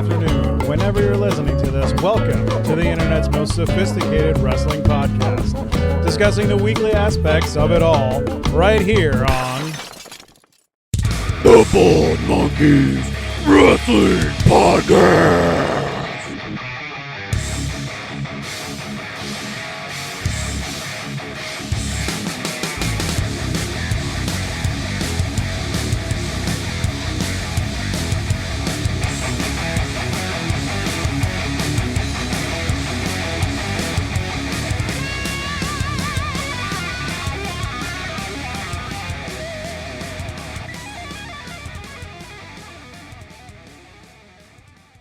afternoon, whenever you're listening to this, welcome to the internet's most sophisticated wrestling podcast, discussing the weekly aspects of it all, right here on The Bald Monkeys Wrestling Podcast.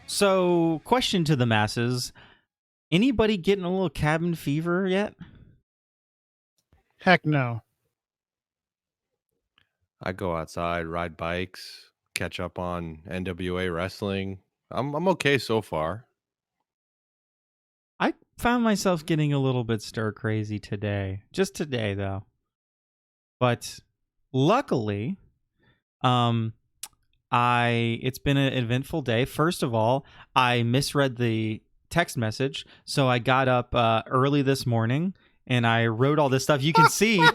So, question to the masses. Anybody getting a little cabin fever yet? Heck no. I go outside, ride bikes, catch up on NWA wrestling. I'm okay so far. I found myself getting a little bit stir crazy today. Just today, though. But luckily, it's been an eventful day. First of all, I misread the text message, so I got up early this morning and I wrote all this stuff. You can see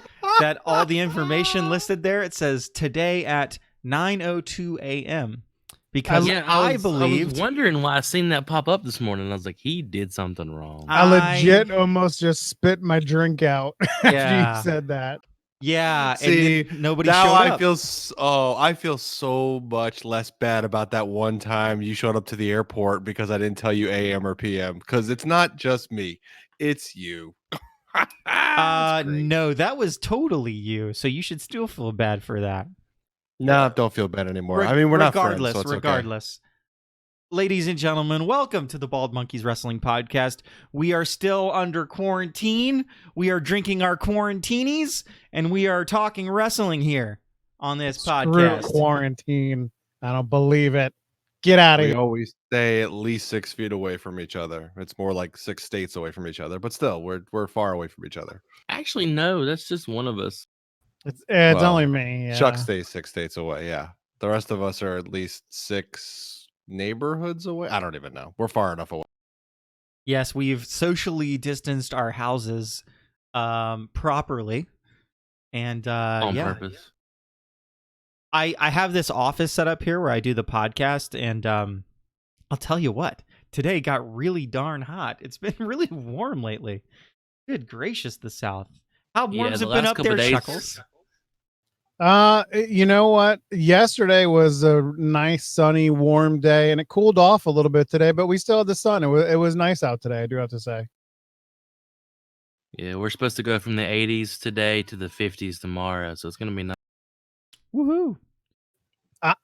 that all the information listed there. It says today at 9:02 a.m. Because I was wondering why I seen that pop up this morning. I was like, he did something wrong. I legit almost just spit my drink out after you said that. Yeah, See, and then nobody now showed I up. I feel so much less bad about that one time you showed up to the airport because I didn't tell you AM or PM, because it's not just me, it's you. No, that was totally you. So you should still feel bad for that. No, don't feel bad anymore. I mean, we're not friends, so it's regardless. Ladies and gentlemen, welcome to the Bald Monkeys Wrestling Podcast. We are still under quarantine. We are drinking our Quarantinis, and we are talking wrestling here on this podcast. Quarantine. I don't believe it. Get out of We here. always stay at least 6 feet away from each other. It's more like 6 states away from each other, but still, we're far away from each other. Actually, no, that's just one of us. It's Well, only me. Yeah. Chuck stays 6 states away. Yeah, the rest of us are at least 6 neighborhoods away. I don't even know. We're far enough away. Yes, we've socially distanced our houses properly. And On purpose. I have this office set up here where I do the podcast, and I'll tell you what, today got really darn hot. It's been really warm lately. Good gracious, the South. How warm's it been up there, Chuckles? You know what? Yesterday was a nice, sunny, warm day, and it cooled off a little bit today, but we still had the sun. It was nice out today, I do have to say. Yeah, we're supposed to go from the 80s today to the 50s tomorrow, so it's going to be nice. Woohoo.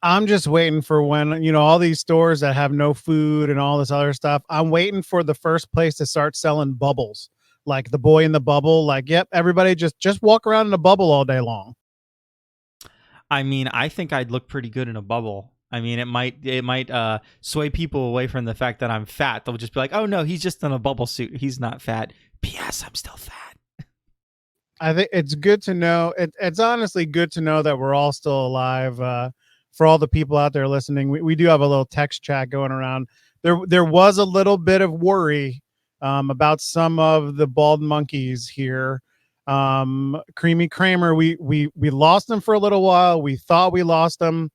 I'm just waiting for when, all these stores that have no food and all this other stuff, I'm waiting for the first place to start selling bubbles. Like the boy in the bubble, like, yep, everybody just walk around in a bubble all day long. I mean, I think I'd look pretty good in a bubble. I mean, it might sway people away from the fact that I'm fat. They'll just be like, oh no, he's just in a bubble suit. He's not fat. P.S. I'm still fat. I think it's good to know. It's honestly good to know that we're all still alive. For all the people out there listening, we do have a little text chat going around. There was a little bit of worry about some of the bald monkeys here. Creamy Kramer, we lost him for a little while. We thought we lost him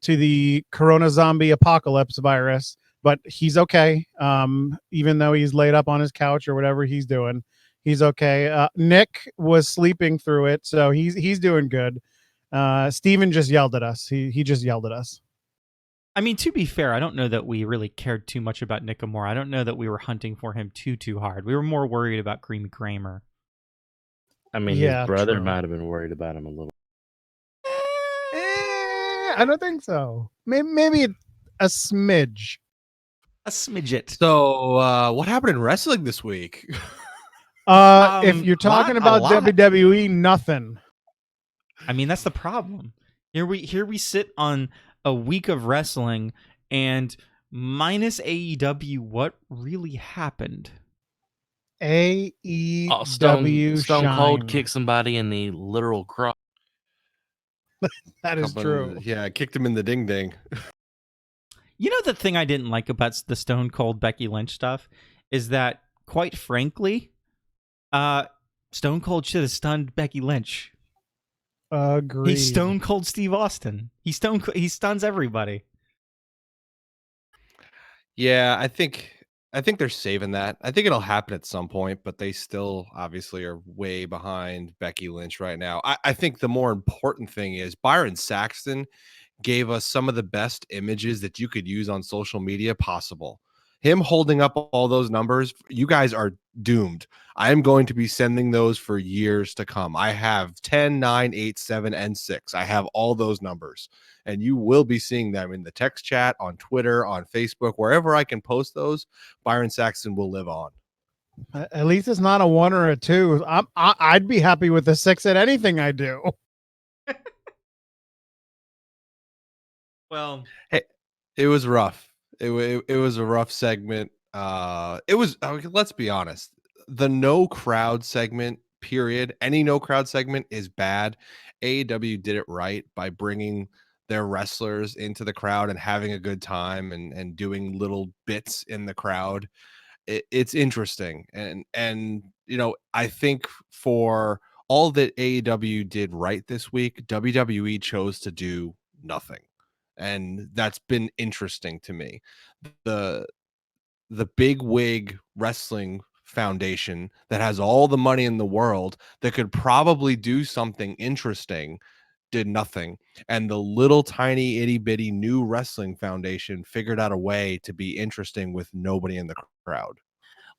to the Corona zombie apocalypse virus, but he's okay. Even though he's laid up on his couch or whatever he's doing, he's okay. Nick was sleeping through it, so he's doing good. Steven just yelled at us. He just yelled at us. I mean, to be fair, I don't know that we really cared too much about Nick Amore. I don't know that we were hunting for him too hard. We were more worried about Creamy Kramer. I mean, his brother might have been worried about him a little. I don't think so. Maybe a smidge. A smidget. So, what happened in wrestling this week? If you're talking about WWE, nothing. I mean, that's the problem. Here we sit on a week of wrestling, and minus AEW, what really happened? AEW Stone Cold kicked somebody in the literal cross. That is true. Yeah, I kicked him in the ding ding. You know, the thing I didn't like about the Stone Cold Becky Lynch stuff is that, quite frankly, Stone Cold should have stunned Becky Lynch. He's Agreed. Stone Cold Steve Austin. He stuns everybody. Yeah, I think they're saving that. I think it'll happen at some point, but they still obviously are way behind Becky Lynch right now. I think the more important thing is Byron Saxton gave us some of the best images that you could use on social media possible. Him holding up all those numbers, you guys are doomed. I am going to be sending those for years to come. I have 10, 9, 8, 7, and 6. I have all those numbers, and you will be seeing them in the text chat, on Twitter, on Facebook, wherever I can post those. Byron Saxton will live on. At least it's not a 1 or a 2. I'd be happy with a 6 at anything I do. Well, Hey, it was rough. It was a rough segment. It was. Let's be honest. The no crowd segment, period. Any no crowd segment is bad. AEW did it right by bringing their wrestlers into the crowd and having a good time and doing little bits in the crowd. It's interesting, and I think for all that AEW did right this week, WWE chose to do nothing, and that's been interesting to me. The the big wig wrestling foundation that has all the money in the world that could probably do something interesting did nothing, and the little tiny itty bitty new wrestling foundation figured out a way to be interesting with nobody in the crowd.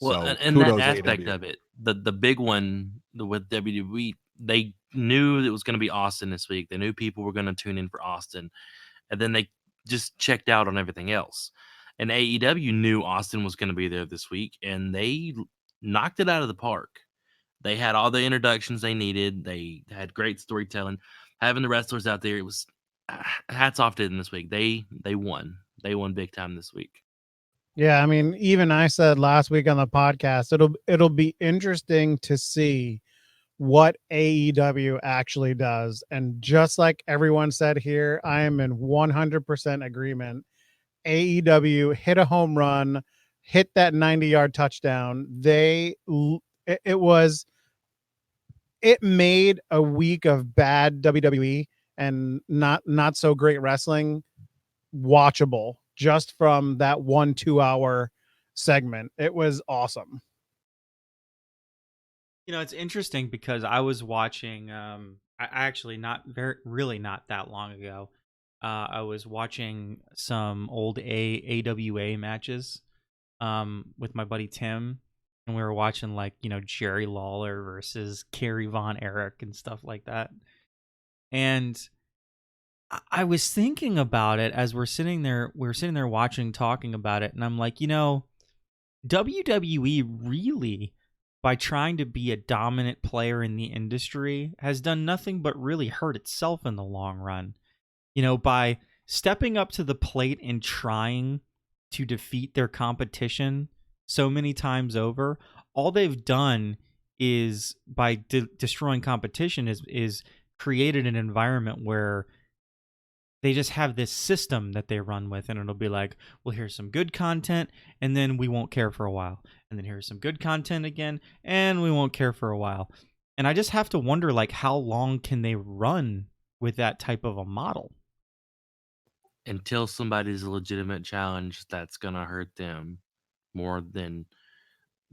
Well, So and that kudos aspect AEW. of it, the big one with WWE, they knew it was going to be Austin this week. They knew people were going to tune in for Austin, and then they just checked out on everything else. And AEW knew Austin was going to be there this week, and they knocked it out of the park. They had all the introductions they needed. They had great storytelling. Having the wrestlers out there, it was hats off to them this week. They won. They won big time this week. Yeah, I mean, even I said last week on the podcast, it'll be interesting to see what AEW actually does. And just like everyone said here, I am in 100% agreement. AEW hit a home run, hit that 90-yard touchdown. It was it made a week of bad WWE and not so great wrestling watchable just from that 1 2 hour segment. It was awesome. you know, it's interesting because I was watching. I actually not very really not that long ago. I was watching some old AWA matches with my buddy Tim, and we were watching like Jerry Lawler versus Kerry Von Erich and stuff like that. And I was thinking about it as we're sitting there. We were sitting there watching, talking about it, and I'm like, WWE really, by trying to be a dominant player in the industry, has done nothing but really hurt itself in the long run. By stepping up to the plate and trying to defeat their competition so many times over, all they've done is by destroying competition is created an environment where they just have this system that they run with, and it'll be like, well, here's some good content, and then we won't care for a while, and then here's some good content again, and we won't care for a while. And I just have to wonder, like, how long can they run with that type of a model? Until somebody's a legitimate challenge that's gonna hurt them more than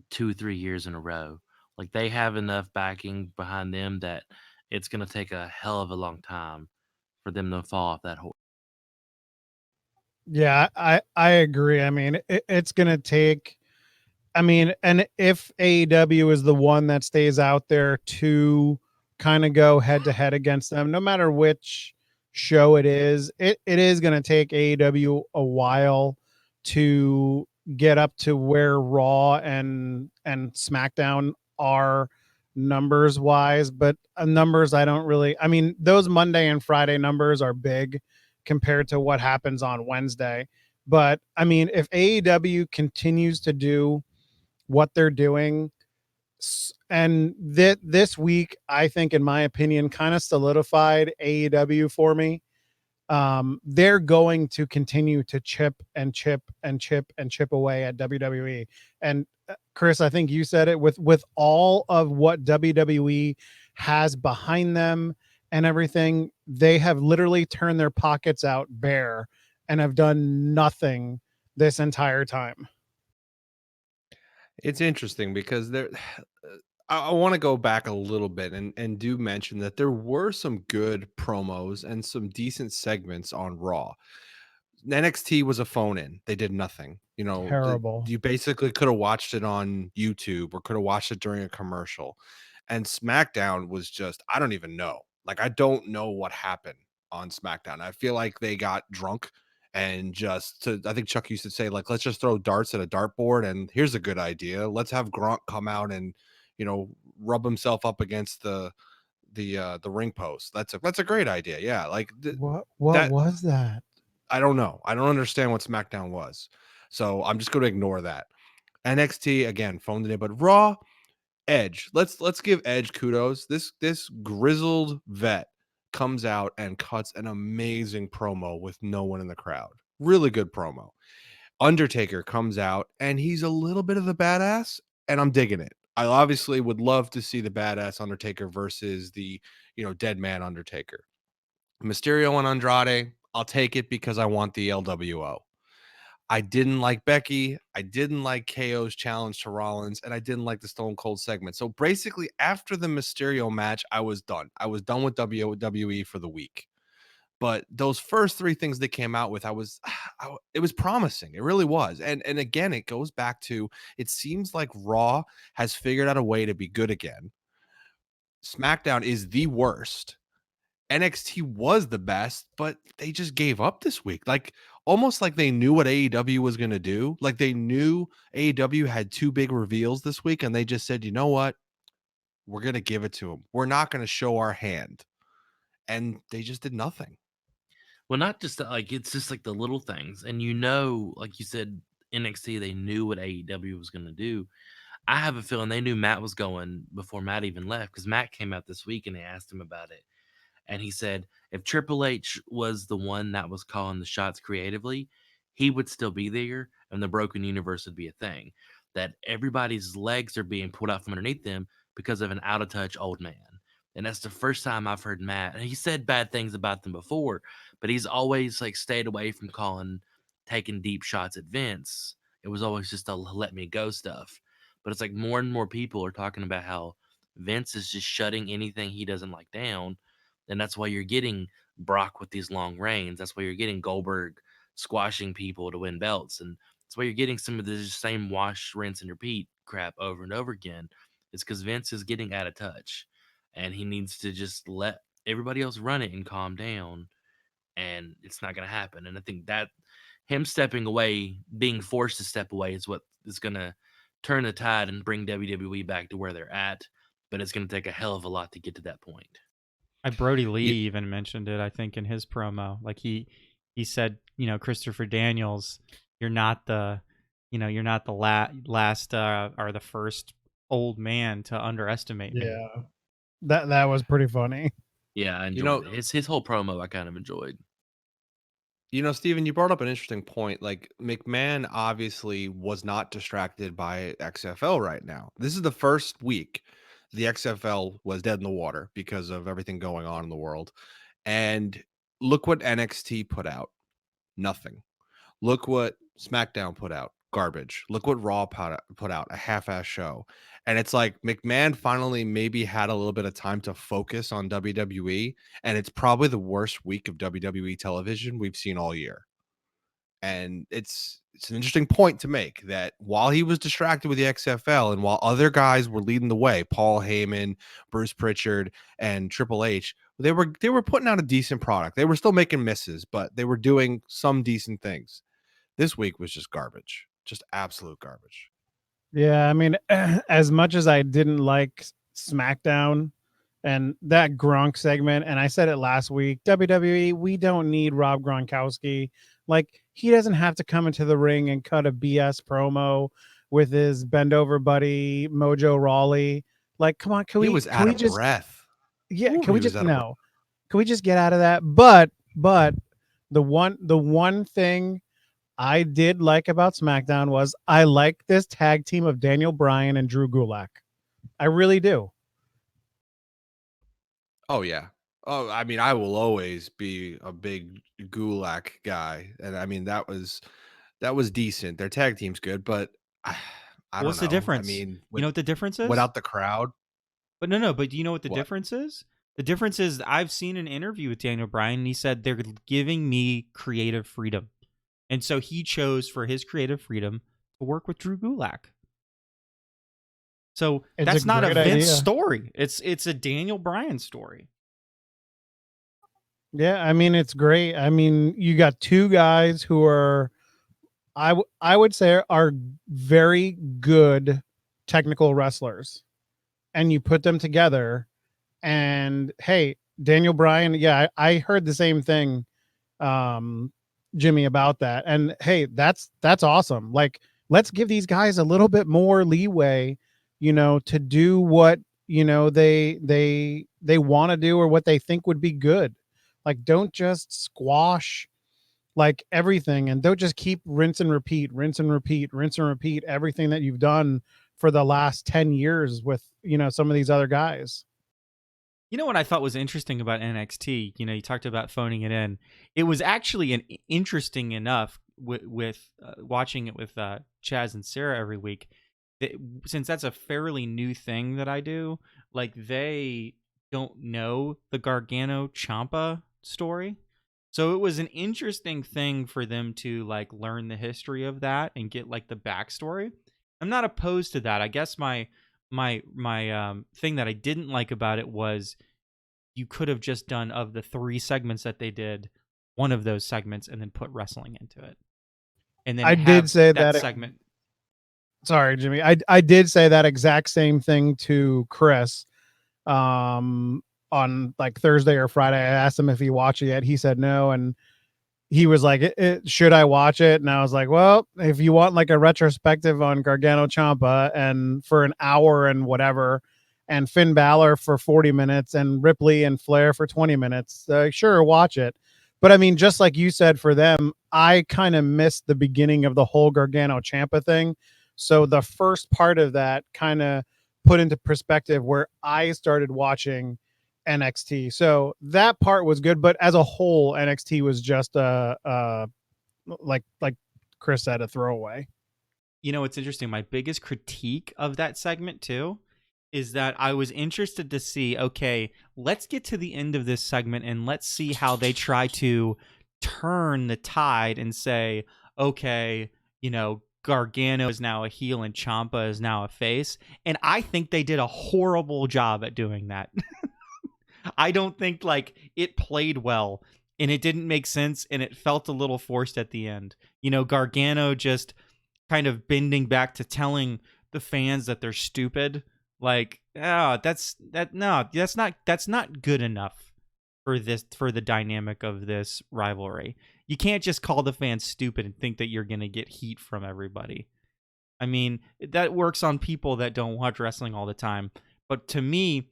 2 3 years in a row. Like they have enough backing behind them that it's gonna take a hell of a long time for them to fall off that horse. Yeah, I agree. I mean, it's going to take I mean, and if AEW is the one that stays out there to kind of go head to head against them, no matter which show it is going to take AEW a while to get up to where Raw and SmackDown are numbers wise. But numbers, I don't really. I mean, those Monday and Friday numbers are big compared to what happens on Wednesday. But I mean, if AEW continues to do what they're doing. And this week, I think, in my opinion, kind of solidified AEW for me. they're going to continue to chip and chip and chip and chip away at WWE. And Chris, I think you said it, with all of what WWE has behind them and everything, they have literally turned their pockets out bare and have done nothing this entire time. It's interesting because there I want to go back a little bit and do mention that there were some good promos and some decent segments on Raw. NXT was a phone in. They did nothing. Terrible. You basically could have watched it on YouTube or could have watched it during a commercial. And SmackDown was just, I don't even know. Like, I don't know what happened on SmackDown. I feel like they got drunk and I think Chuck used to say, like, let's just throw darts at a dartboard. And here's a good idea. Let's have Gronk come out and, rub himself up against the ring post. That's a great idea. Yeah. Like What that. was that? I don't know. I don't understand what SmackDown was. So I'm just going to ignore that. NXT again, phoned it in, but Raw, Edge. Let's give Edge kudos. This grizzled vet comes out and cuts an amazing promo with no one in the crowd. Really good promo. Undertaker comes out and he's a little bit of the badass, and I'm digging it. I obviously would love to see the badass Undertaker versus the dead man Undertaker. Mysterio and Andrade, I'll take it because I want the LWO. I didn't like Becky. I didn't like KO's challenge to Rollins, and I didn't like the Stone Cold segment. So basically, after the Mysterio match, I was done. I was done with WWE for the week. But those first three things they came out with, it was promising. It really was. And again, it goes back to, it seems like Raw has figured out a way to be good again. SmackDown is the worst. NXT was the best, but they just gave up this week. Like, almost like they knew what AEW was going to do. Like, they knew AEW had two big reveals this week, and they just said, you know what? We're going to give it to them. We're not going to show our hand. And they just did nothing. Well, not just that, like, it's just like the little things. And like you said, NXT, they knew what AEW was going to do. I have a feeling they knew Matt was going before Matt even left, because Matt came out this week and they asked him about it. And he said if Triple H was the one that was calling the shots creatively, he would still be there and the broken universe would be a thing. That everybody's legs are being pulled out from underneath them because of an out of touch old man. And that's the first time I've heard Matt. And he said bad things about them before, but he's always like stayed away from taking deep shots at Vince. It was always just a let me go stuff. But it's like more and more people are talking about how Vince is just shutting anything he doesn't like down. And that's why you're getting Brock with these long reigns. That's why you're getting Goldberg squashing people to win belts. And that's why you're getting some of the same wash, rinse, and repeat crap over and over again. It's because Vince is getting out of touch. And he needs to just let everybody else run it and calm down. And it's not going to happen. And I think that him stepping away, being forced to step away, is what is going to turn the tide and bring WWE back to where they're at. But it's going to take a hell of a lot to get to that point. Brody Lee even mentioned it, I think, in his promo. Like he said, Christopher Daniels, you're not the last or the first old man to underestimate me. Yeah, that was pretty funny. Yeah, I enjoyed it. His whole promo I kind of enjoyed. Steven, you brought up an interesting point. Like, McMahon obviously was not distracted by XFL right now. This is the first week the XFL was dead in the water because of everything going on in the world. And look what NXT put out. Nothing. Look what SmackDown put out. Garbage. Look what Raw put out. A half-ass show. And it's like McMahon finally maybe had a little bit of time to focus on WWE. And it's probably the worst week of WWE television we've seen all year. And it's an interesting point to make that while he was distracted with the XFL and while other guys were leading the way, Paul Heyman, Bruce Pritchard, and Triple H, they were putting out a decent product. They were still making misses, but they were doing some decent things. This week was just garbage, just absolute garbage. Yeah, I mean, as much as I didn't like SmackDown and that Gronk segment, and I said it last week, WWE, we don't need Rob Gronkowski. Like, he doesn't have to come into the ring and cut a BS promo with his bend over buddy Mojo Rawley. Like, come on, can we was can out we of just breath. yeah, Ooh, can we he was just out of breath. no. Can we just get out of that? But The one thing I did like about SmackDown was I like this tag team of Daniel Bryan and Drew Gulak. I really do. Oh yeah. Oh, I mean, I will always be a big Gulak guy, and I mean that was decent. Their tag team's good, but I, I don't What's the know. I difference? mean, You know what the difference is? without the crowd, But no, no. But do you know what the what? difference is? The difference is I've seen an interview with Daniel Bryan, and he said they're giving me creative freedom, and so he chose for his creative freedom to work with Drew Gulak. So It's a that's not a great Vince idea. story. It's a Daniel Bryan story. Yeah, I mean it's great. I mean, you got two guys who are I would say are very good technical wrestlers, and you put them together, and hey, Daniel Bryan, yeah, I heard the same thing, um, Jimmy, about that. And hey, that's awesome. Like, let's give these guys a little bit more leeway, to do what they want to do or what they think would be good. Like, don't just squash like everything, and don't just keep rinse and repeat, rinse and repeat, rinse and repeat everything that you've done for the last 10 years with some of these other guys. You know what I thought was interesting about NXT? You talked about phoning it in. It was actually interesting enough with watching it with Chaz and Sarah every week. That, since that's a fairly new thing that I do, like they don't know the Gargano Champa story. So it was an interesting thing for them to like learn the history of that and get like the backstory. I'm not opposed to that. I guess my thing that I didn't like about it was you could have just done, of the 3 segments that they did, one of those segments and then put wrestling into it. And then I did have say that that. segment. Sorry, Jimmy. I did say that exact same thing to Chris, um, on like Thursday or Friday. I asked him if he watched it yet. He said no, and he was like, "Should I watch it?" And I was like, "Well, if you want like a retrospective on Gargano Champa and for an hour and whatever, and Finn Balor for 40 minutes and Ripley and Flair for 20 minutes, sure, watch it." But I mean, just like you said, for them, I kind of missed the beginning of the whole Gargano Champa thing. So the first part of that kind of put into perspective where I started watching NXT. So that part was good, but as a whole, NXT was just like Chris said, a throwaway. It's interesting. My biggest critique of that segment too is that I was interested to see, okay, let's get to the end of this segment and let's see how they try to turn the tide and say, okay, Gargano is now a heel and Champa is now a face. And I think they did a horrible job at doing that. I don't think like it played well and it didn't make sense and it felt a little forced at the end. Gargano just kind of bending back to telling the fans that they're stupid. Like, oh, that's not good enough for the dynamic of this rivalry. You can't just call the fans stupid and think that you're gonna get heat from everybody. I mean, that works on people that don't watch wrestling all the time. But to me,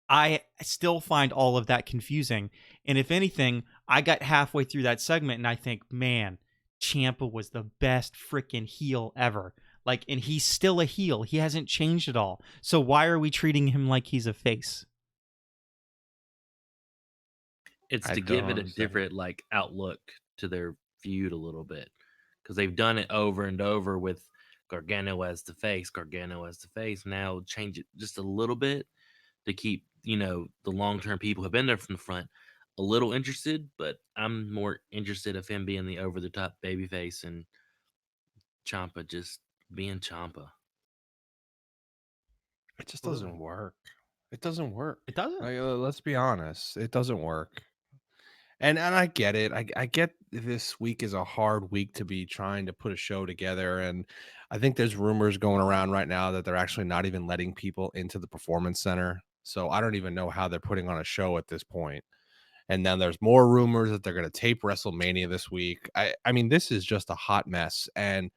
I still find all of that confusing. And if anything, I got halfway through that segment and I think, man, Champa was the best freaking heel ever. Like, and he's still a heel. He hasn't changed at all. So why are we treating him like he's a face? It's I to don't give it a understand. different like outlook to their feud a little bit, because they've done it over and over with Gargano as the face, Gargano as the face. Now change it just a little bit to keep the long term people who have been there from the front a little interested. But I'm more interested of him being the over the top baby face and Champa just being Champa. It just doesn't work. It doesn't work. It doesn't. Like, let's be honest. It doesn't work. And I get it. I get this week is a hard week to be trying to put a show together. And I think there's rumors going around right now that they're actually not even letting people into the performance center. So I don't even know how they're putting on a show at this point. And then there's more rumors that they're going to tape WrestleMania this week. I mean, this is just a hot mess. And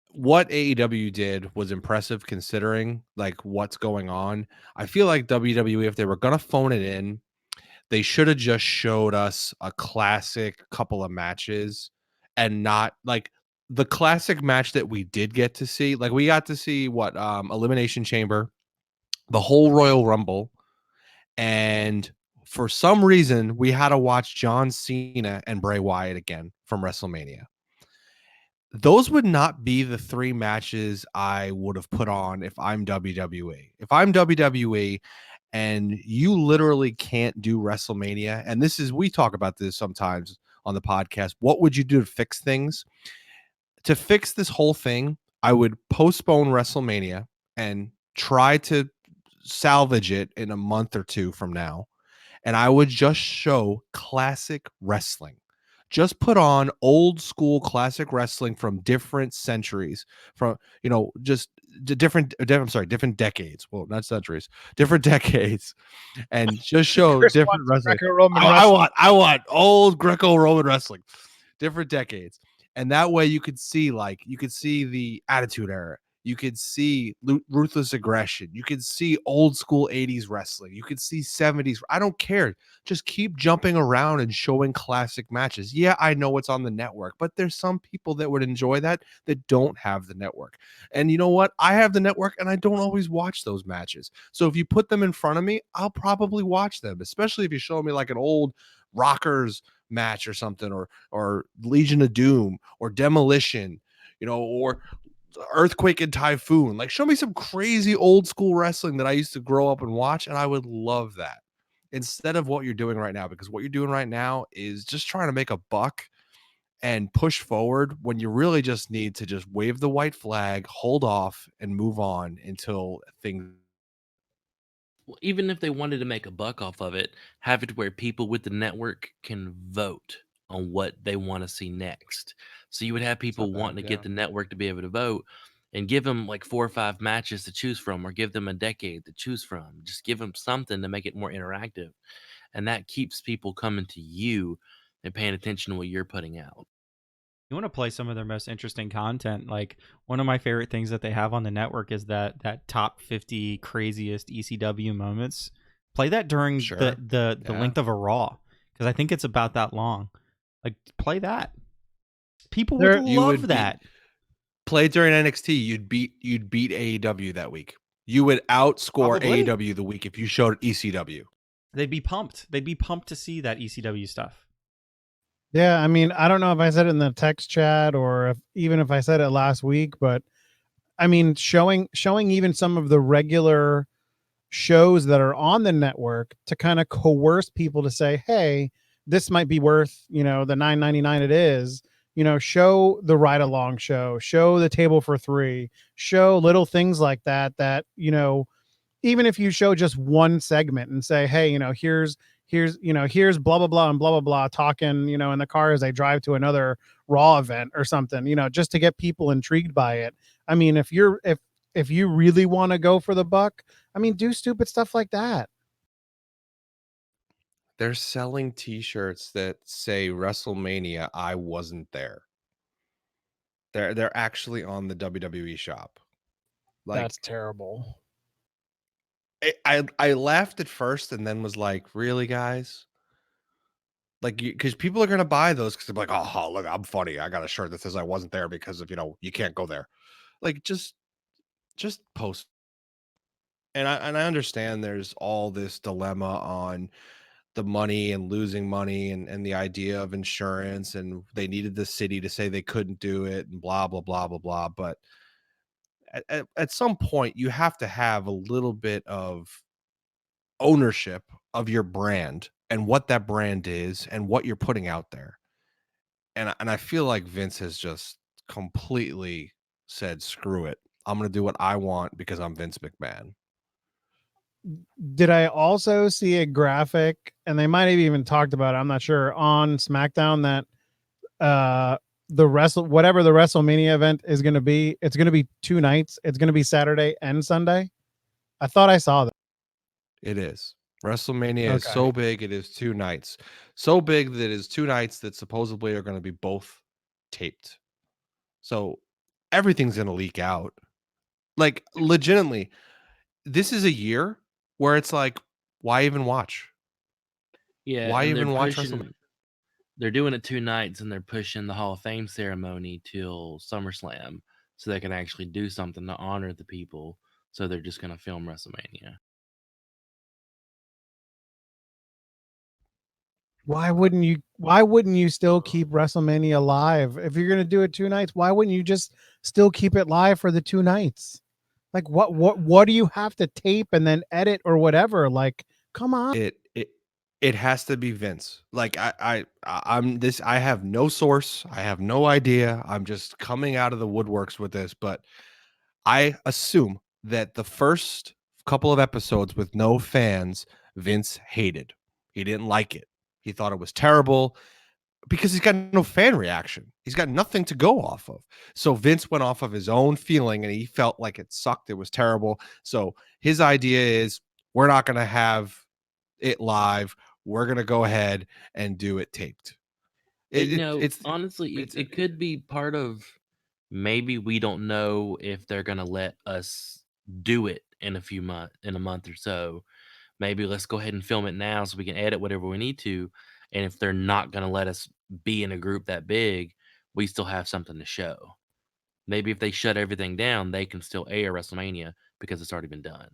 what AEW did was impressive considering like what's going on. I feel like WWE, if they were going to phone it in, They should have just showed us a classic couple of matches and not like the classic match that we did get to see. Like we got to see what Elimination Chamber, the whole Royal Rumble, and for some reason we had to watch John Cena and Bray Wyatt again from WrestleMania. Those would not be the three matches I would have put on if I'm WWE. If I'm WWE and you literally can't do WrestleMania, and this is, we talk about this sometimes on the podcast, what would you do to fix things? To fix this whole thing, I would postpone WrestleMania and try to salvage it in a month or two from now. And I would just show classic wrestling. Just put on old school classic wrestling from different centuries, from just different decades. Well, not centuries, different decades, and just show Chris different wants wrestling. Greco-Roman I wrestling. want old Greco-Roman wrestling, different decades, and that way you could see the Attitude Era. You could see ruthless aggression. You could see old school 80s wrestling. You could see 70s. I don't care. Just keep jumping around and showing classic matches. Yeah, I know it's on the network, but there's some people that would enjoy that don't have the network. And you know what? I have the network and I don't always watch those matches. So if you put them in front of me, I'll probably watch them, especially if you show me like an old Rockers match or something, or Legion of Doom or Demolition, or Earthquake and Typhoon. Like, show me some crazy old school wrestling that I used to grow up and watch, and I would love that instead of what you're doing right now, because what you're doing right now is just trying to make a buck and push forward when you really just need to just wave the white flag, hold off, and move on until things. Well, even if they wanted to make a buck off of it, have it where people with the network can vote on what they want to see next. So you would have It's not people wanting bad, to yeah. get the network to be able to vote and give them like 4 or 5 matches to choose from, or give them a decade to choose from. Just give them something to make it more interactive. And that keeps people coming to you and paying attention to what you're putting out. You want to play some of their most interesting content. Like, one of my favorite things that they have on the network is that top 50 craziest ECW moments. Play that during Sure. the Yeah. length of a Raw, because I think it's about that long. Like, play that. People would You love would that. play during NXT, you'd beat AEW that week. You would outscore Probably. AEW the week if you showed ECW. They'd be pumped. They'd be pumped to see that ECW stuff. Yeah, I mean, I don't know if I said it in the text chat or even if I said it last week, but I mean, showing even some of the regular shows that are on the network to kind of coerce people to say, "Hey, this might be worth, the $9.99 it is." Show the ride along show the table for three, show little things like that, even if you show just one segment and say, hey, here's blah blah blah and blah blah blah talking, in the car as they drive to another Raw event or something, just to get people intrigued by it. I mean, if you really want to go for the buck, I mean, do stupid stuff like that. They're selling t-shirts that say WrestleMania I wasn't there. They're actually on the WWE shop. Like, That's terrible. I laughed at first and then was like, really, guys? Like, because people are gonna buy those because they're like, oh, look, I'm funny. I got a shirt that says I wasn't there because of you can't go there. Like, just post. And I understand there's all this dilemma on the money and losing money, and the idea of insurance, and they needed the city to say they couldn't do it and blah blah blah blah blah. But at some point you have to have a little bit of ownership of your brand and what that brand is and what you're putting out there. And I feel like Vince has just completely said, screw it. I'm going to do what I want because I'm Vince McMahon. Did I also see a graphic, and they might have even talked about it, I'm not sure, on SmackDown, that whatever the WrestleMania event is going to be, it's going to be 2 nights. It's going to be Saturday and Sunday. I thought I saw that. It is. WrestleMania is Okay. so big, it is 2 nights. So big that it is 2 nights that supposedly are going to be both taped. So everything's going to leak out. Like, legitimately, this is a year where it's like, why even watch? Yeah, Why and even watch WrestleMania? they're doing it 2 nights, and they're pushing the Hall of Fame ceremony till SummerSlam, so they can actually do something to honor the people. So they're just gonna film WrestleMania. Why wouldn't you still keep WrestleMania alive? If you're gonna do it 2 nights, why wouldn't you just still keep it live for the 2 nights? Like what do you have to tape and then edit or whatever? Like, come on. It has to be Vince. Like I'm this. I have no source. I have no idea. I'm just coming out of the woodworks with this, but I assume that the first couple of episodes with no fans, Vince hated. He didn't like it. He thought it was terrible because he's got no fan reaction. He's got nothing to go off of. So Vince went off of his own feeling and he felt like it sucked. It was terrible. So his idea is we're not going to have it live. We're going to go ahead and do it taped. Honestly, It's it could be part of, maybe we don't know if they're gonna let us do it in a month or so. Maybe let's go ahead and film it now so we can edit whatever we need to. And if they're not gonna let us be in a group that big, we still have something to show. Maybe if they shut everything down, they can still air WrestleMania because it's already been done.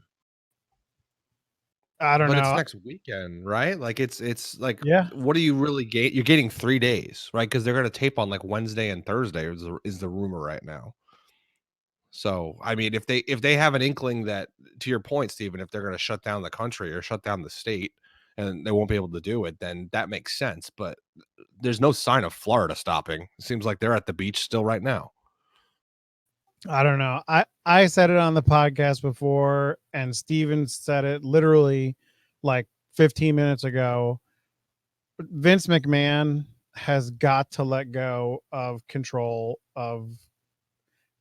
I don't but it's know. next weekend, right? Like it's like Yeah. what do you really get? You're getting 3 days, right? Because they're going to tape on like Wednesday and Thursday is the rumor right now. So, I mean, if they have an inkling that, to your point, Steven, if they're going to shut down the country or shut down the state and they won't be able to do it, then that makes sense. But there's no sign of Florida stopping. It seems like they're at the beach still right now. I don't know. I said it on the podcast before, and Steven said it literally like 15 minutes ago. Vince McMahon has got to let go of control of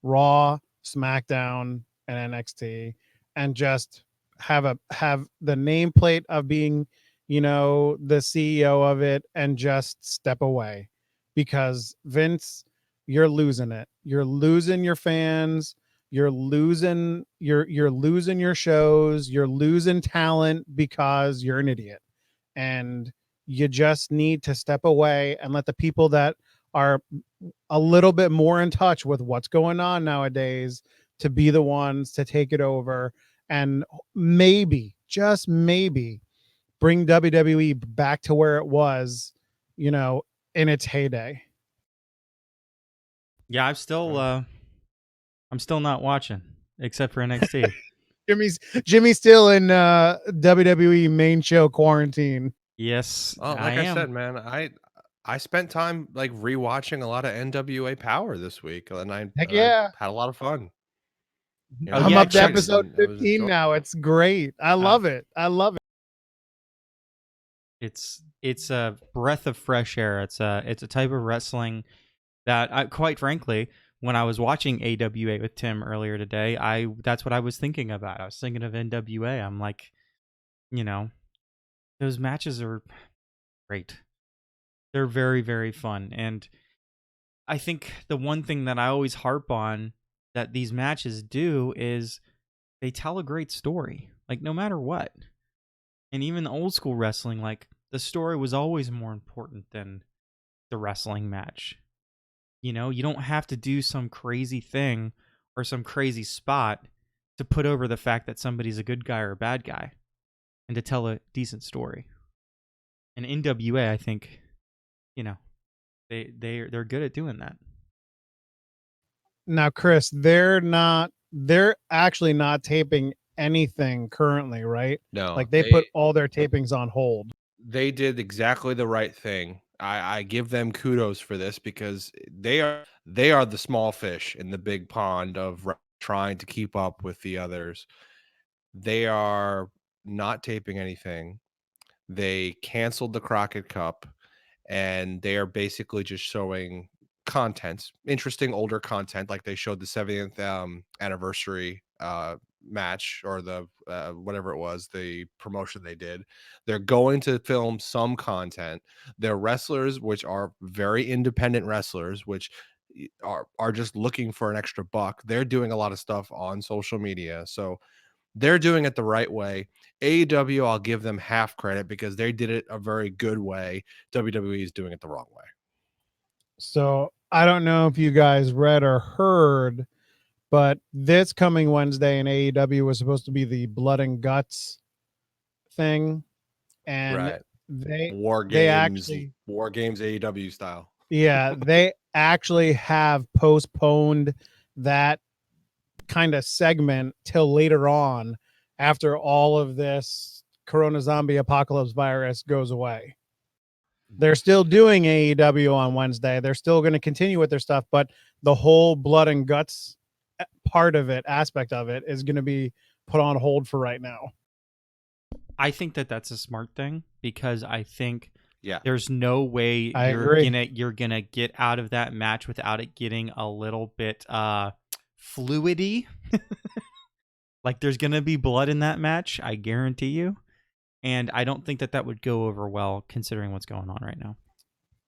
Raw, SmackDown, and NXT, and just have the nameplate of being, the CEO of it, and just step away, because Vince, you're losing it. You're losing your fans. You're losing your shows. You're losing talent because you're an idiot, and you just need to step away and let the people that are a little bit more in touch with what's going on nowadays to be the ones to take it over, and maybe, just maybe, bring WWE back to where it was, you know, in its heyday. Yeah, I'm still not watching except for NXT. Jimmy's still in WWE main show quarantine. Yes, I Like I said, am. man, I spent time like rewatching a lot of NWA Power this week, and Heck I yeah. had a lot of fun. Oh I'm yeah, up to Chicks. episode It was 15 now. It's great. I Uh, love it. I love it. it's a breath of fresh air. It's a type of wrestling that, quite frankly, when I was watching AWA with Tim earlier today, that's what I was thinking about. I was thinking of NWA. I'm like, you know, those matches are great. They're very, very fun. And I think the one thing that I always harp on that these matches do is they tell a great story. Like, no matter what. And even the old school wrestling, like, the story was always more important than the wrestling match. You don't have to do some crazy thing or some crazy spot to put over the fact that somebody's a good guy or a bad guy, and to tell a decent story. And NWA, I think, you know, they're good at doing that. Now, Chris, they're actually not taping anything currently, right? no, Like, they put all their tapings on hold. they did exactly the right thing. I give them kudos for this because they are the small fish in the big pond of trying to keep up with the others. They are not taping anything. They canceled the Crockett Cup, and they are basically just showing content, interesting older content, like they showed the 70th anniversary match, or the whatever it was, the promotion they did. They're going to film some content. They're wrestlers, which are very independent wrestlers, which are just looking for an extra buck. They're doing a lot of stuff on social media, so They're doing it the right way. AEW, I'll give them half credit because they did it a very good way. WWE is doing it the wrong way. So I don't know if you guys read or heard, but this coming Wednesday in AEW was supposed to be the blood and guts thing, and Right. they War they games, actually war games AEW style. they actually have postponed that kind of segment till later on after all of this corona zombie apocalypse virus goes away. They're still doing AEW on Wednesday. They're still going to continue with their stuff, but the whole blood and guts part of it, aspect of it, is going to be put on hold for right now. I think that that's a smart thing because I think Yeah. there's no way I you're agree. gonna get out of that match without it getting a little bit fluidy. Like there's gonna be blood in that match, I guarantee you. And I don't think that that would go over well considering what's going on right now.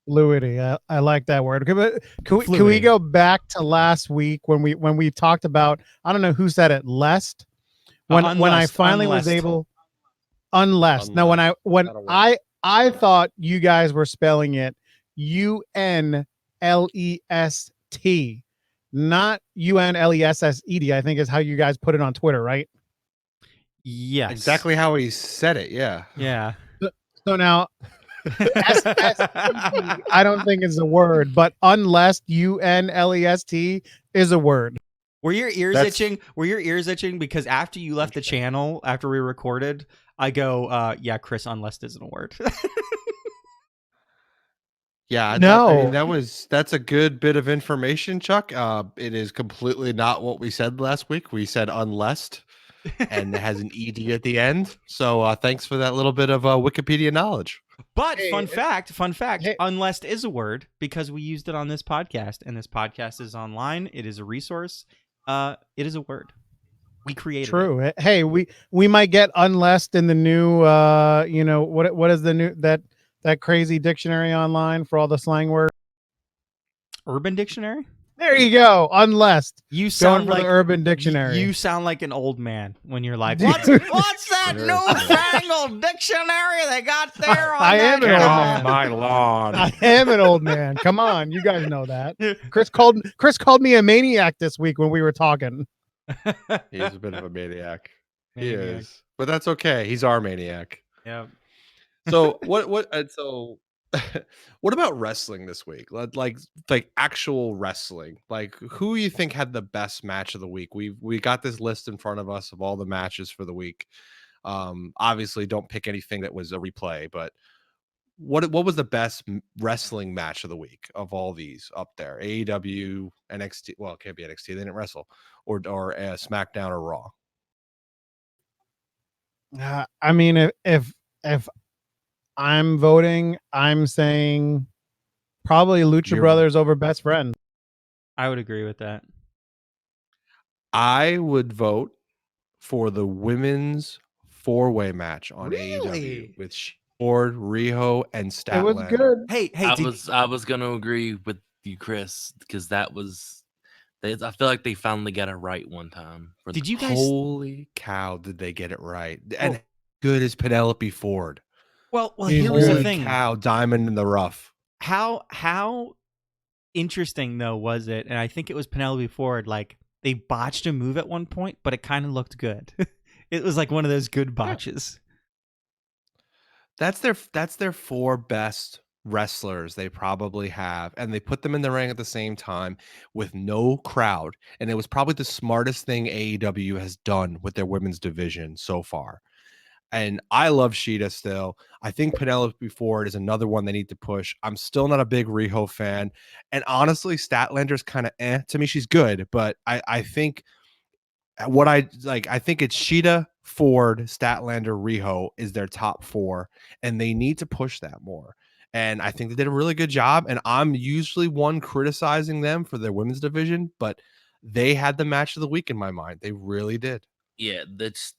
Fluidity. I like that word. Can we Fluidity. go back to last week when we talked about, I don't know who said it, lest when I finally was able unless. Now when That'll work. I thought you guys were spelling it UNLEST, not UNLESSED, I think is how you guys put it on Twitter, right? Yes. Exactly how he said it. Yeah. Yeah. So now SSED, I don't think is a word, but unless UNLEST is a word. Were your ears That's- itching? Were your ears itching? Because after you left the Interesting. channel, after we recorded, I go, yeah, Chris, unless isn't a word. Yeah, I No. mean that's a good bit of information, Chuck. It is completely not what we said last week. We said unless, and it has an ed at the end. So thanks for that little bit of Wikipedia knowledge. But Hey, fun fact, hey. unless is a word because we used it on this podcast, and this podcast is online. It is a resource. It is a word. We created it. True. Hey, we might get unless in the new what is the new that crazy dictionary online for all the slang words? Urban Dictionary. There you go. Unless. You Going sound for like the Urban Dictionary. You sound like an old man when you're like, Dude. what's that newfangled dictionary they got there on I am that an old guy?" man. my lawn. I am an old man. Come on, you guys know that. Chris called me a maniac this week when we were talking. He's a bit of a maniac. He Maniac. is, but that's okay. He's our maniac. Yeah. So what what about wrestling this week? Like actual wrestling. Like who you think had the best match of the week? We got this list in front of us of all the matches for the week. Obviously don't pick anything that was a replay, but what was the best wrestling match of the week of all these up there? AEW, NXT. Well, it can't be NXT. They didn't wrestle, or SmackDown or Raw. I mean, if I'm voting, I'm saying probably Lucha You're- Brothers over Best Friends. I would agree with that. I would vote for the women's four-way match on Really? AEW with Ford, Riho, and Statlander. It was good. Hey, I was gonna agree with you, Chris, because that was. I feel like they finally got it right one time. did you guys? Holy cow, did they get it right? And good as Penelope Ford. Well, He's here was the good. thing. Cow, diamond in the rough. How interesting though was it? And I think it was Penelope Ford. Like they botched a move at one point, but it kind of looked good. It was like one of those good botches. That's their four best wrestlers they probably have, and they put them in the ring at the same time with no crowd, and it was probably the smartest thing AEW has done with their women's division so far. And I love Sheeta still. I think Penelope Ford is another one they need to push. I'm still not a big Riho fan, and honestly, Statlander's kind of to me. She's good, but I think what I think it's Sheeta, Ford, Statlander, Riho is their top four, and they need to push that more. And I think they did a really good job. And I'm usually one criticizing them for their women's division, but they had the match of the week in my mind. They really did. Yeah, that's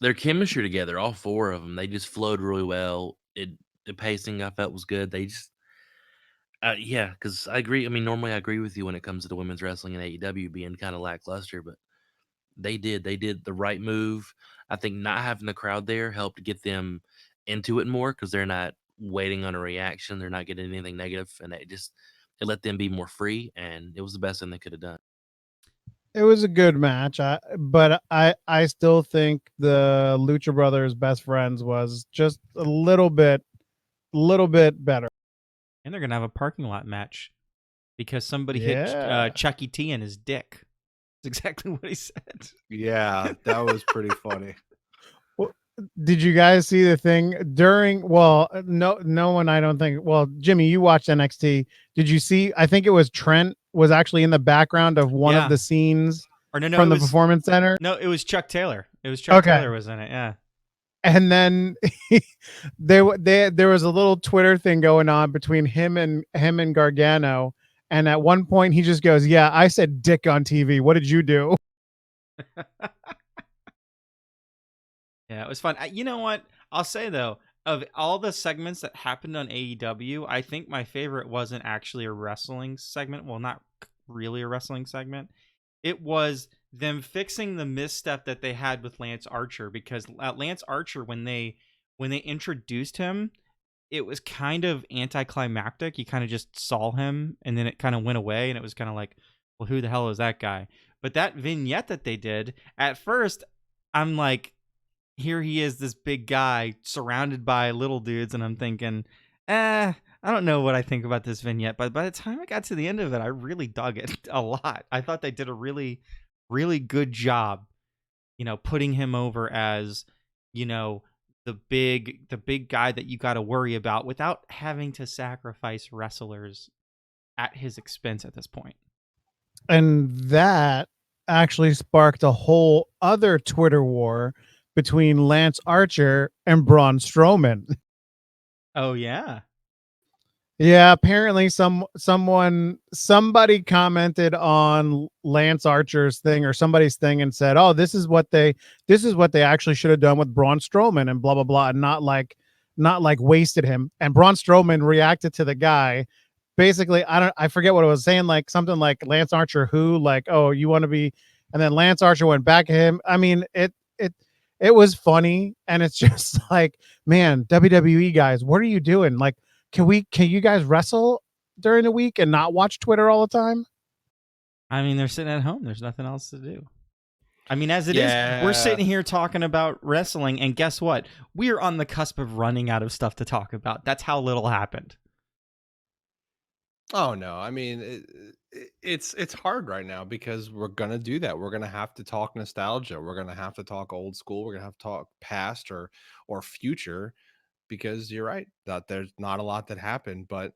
their chemistry together. All four of them, they just flowed really well. The pacing I felt was good. They just, yeah, because I agree. I mean, normally I agree with you when it comes to the women's wrestling and AEW being kind of lackluster, but They did. They did the right move. I think not having the crowd there helped get them into it more because they're not waiting on a reaction. They're not getting anything negative, and it let them be more free. And it was the best thing they could have done. It was a good match, but I still think the Lucha Brothers Best Friends was just a little bit better. And they're gonna have a parking lot match because somebody hit Yeah. Chucky T in his dick. That's exactly what he said. Yeah, that was pretty funny. Well, did you guys see the thing during? Well, no one. I don't think. Well, Jimmy, you watched NXT. Did you see? I think it was Trent was actually in the background of one of Yeah. the scenes Or no, from it the was Performance Center. no, it was Chuck Taylor. It was Chuck Okay. Taylor was in it. Yeah. And then there was a little Twitter thing going on between him and Gargano. And at one point, he just goes, "Yeah, I said dick on TV. What did you do?" Yeah, it was fun. You know what? I'll say though, of all the segments that happened on AEW, I think my favorite wasn't actually a wrestling segment. Well, not really a wrestling segment. It was them fixing the misstep that they had with Lance Archer because Lance Archer when they introduced him, it was kind of anticlimactic. You kind of just saw him and then it kind of went away and it was kind of like, well, who the hell is that guy? But that vignette that they did, at first, I'm like, here he is, this big guy surrounded by little dudes, and I'm thinking, I don't know what I think about this vignette. But by the time I got to the end of it, I really dug it a lot. I thought they did a really, really good job, putting him over as, you know, the big guy that you got to worry about without having to sacrifice wrestlers at his expense at this point. And that actually sparked a whole other Twitter war between Lance Archer and Braun Strowman. Oh yeah. Yeah, apparently somebody commented on Lance Archer's thing or somebody's thing and said, "Oh, this is what they actually should have done with Braun Strowman and blah blah blah," and not like wasted him. And Braun Strowman reacted to the guy. Basically, I forget what it was saying, like something like Lance Archer who, like, "Oh, you want to be," and then Lance Archer went back at him. I mean, it was funny, and it's just like, man, WWE guys, what are you doing? Like, can you guys wrestle during the week and not watch Twitter all the time? I mean, they're sitting at home. There's nothing else to do. I mean, as it is, we're Yeah. sitting here talking about wrestling, and guess what? We're on the cusp of running out of stuff to talk about. That's how little happened. Oh no, I mean it's hard right now because we're gonna do that. We're gonna have to talk nostalgia. We're gonna have to talk old school. We're gonna have to talk past or future because you're right that there's not a lot that happened. But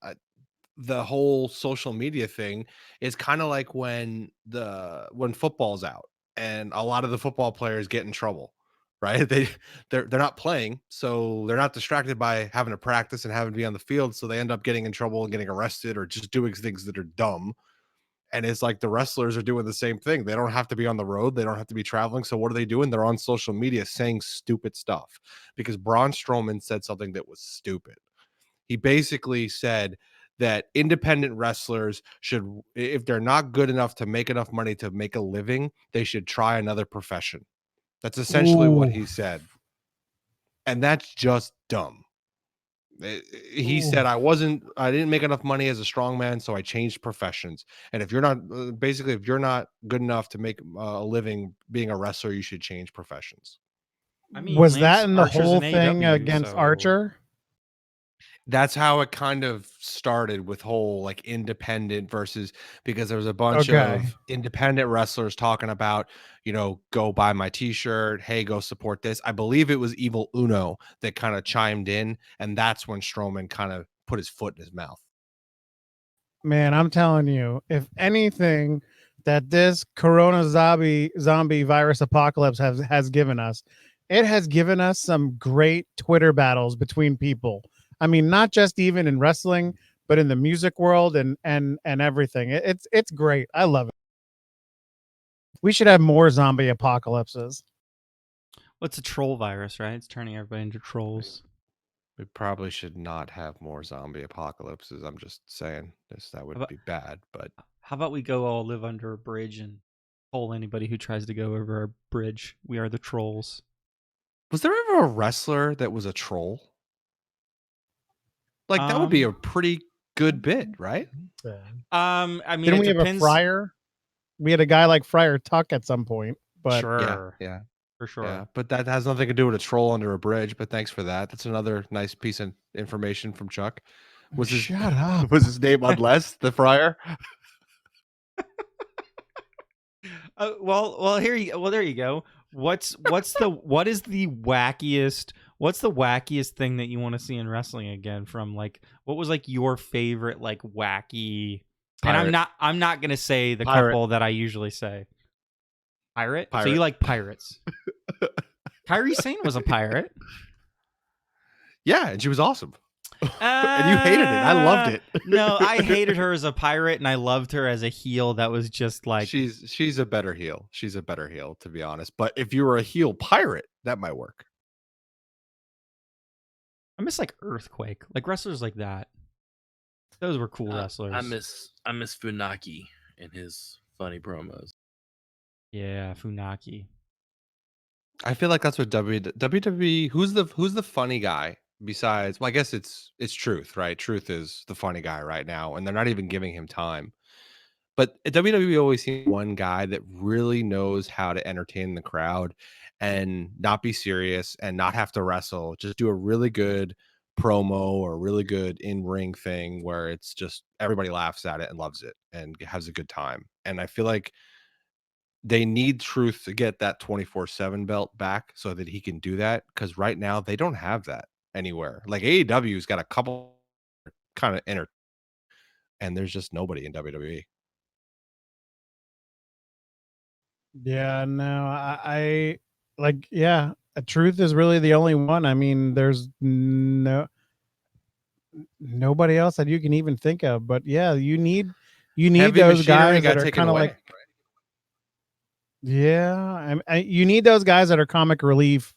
the whole social media thing is kind of like when football's out and a lot of the football players get in trouble, right? They're not playing, so they're not distracted by having to practice and having to be on the field, so they end up getting in trouble and getting arrested or just doing things that are dumb. And it's like the wrestlers are doing the same thing. They don't have to be on the road, they don't have to be traveling, so what are they doing? They're on social media saying stupid stuff because Braun Strowman said something that was stupid. He basically said that independent wrestlers should, if they're not good enough to make enough money to make a living, they should try another profession. That's essentially what Ooh, he said. And that's just dumb. He ooh. said, I didn't make enough money as a strongman, so I changed professions. And if you're not, basically, if you're not good enough to make a living being a wrestler, you should change professions. I mean, Was that Lance in the Archer's whole in thing AEW, against so Archer? That's how it kind of started with whole like independent versus because there was a bunch Okay. of independent wrestlers talking about, go buy my t-shirt. Hey, go support this. I believe it was Evil Uno that kind of chimed in. And that's when Strowman kind of put his foot in his mouth. Man, I'm telling you, if anything that this corona zombie virus apocalypse has given us, it has given us some great Twitter battles between people. I mean, not just even in wrestling, but in the music world and everything. It's great. I love it. We should have more zombie apocalypses. what's a troll virus, right? It's turning everybody into trolls. We probably should not have more zombie apocalypses. I'm just saying this, that How would about, be bad, but how about we go all live under a bridge and Pull anybody who tries to go over our bridge. We are the trolls. Was there ever a wrestler that was a troll? Like that would be a pretty good bit, right? I mean, Didn't it we have a depends. Friar? We had a guy like Friar Tuck at some point, but Sure, Yeah. for sure. Yeah, but that has nothing to do with a troll under a bridge. But thanks for that. That's another nice piece of information from Chuck. Was his shut up. was his name Unless the Friar? Well, here you. Well, there you go. What is the wackiest thing that you want to see in wrestling again? From like, what was like your favorite like wacky? And Pirate. I'm not gonna say the Pirate. couple that I usually say. Pirate. So Pirate. you like pirates? Kairi Sane was a pirate. Yeah, and she was awesome. And you hated it. I loved it. No, I hated her as a pirate, and I loved her as a heel. That was just like she's a better heel. She's a better heel, to be honest. But if you were a heel pirate, that might work. I miss like Earthquake, like wrestlers like that. Those were cool wrestlers. I miss Funaki and his funny promos. Yeah, Funaki. I feel like that's what WWE. Who's the funny guy besides? Well, I guess it's Truth, right? Truth is the funny guy right now, and they're not even giving him time. But at WWE always seems one guy that really knows how to entertain the crowd and not be serious and not have to wrestle. Just do a really good promo or a really good in-ring thing where it's just everybody laughs at it and loves it and has a good time. And I feel like they need Truth to get that 24/7 belt back so that he can do that, because right now they don't have that anywhere. Like AEW's got a couple kind of enter, and there's just nobody in WWE. Yeah, no, I like, yeah, Truth is really the only one. I mean, there's nobody else that you can even think of. But yeah, you need Heavy those machinery guys got that are taken kind of away. like, yeah, you need those guys that are comic relief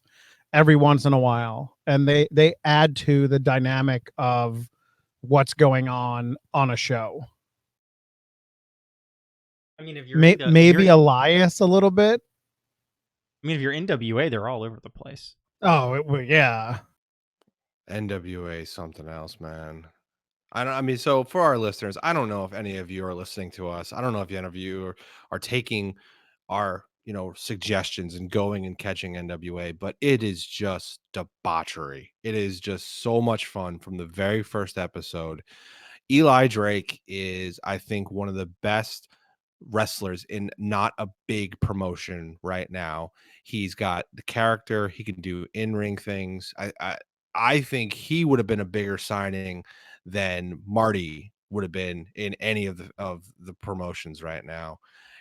every once in a while, and they add to the dynamic of what's going on a show. I mean, if you're Maybe Elias a little bit. I mean, if you're NWA, they're all over the place. Oh, yeah. NWA something else, man. I mean, so for our listeners, I don't know if any of you are listening to us. I don't know if any of you are taking our, suggestions and going and catching NWA, but it is just debauchery. It is just so much fun from the very first episode. Eli Drake is, I think, one of the best wrestlers in not a big promotion right now. He's got the character, he can do in-ring things. I think he would have been a bigger signing than Marty would have been in any of the promotions right now.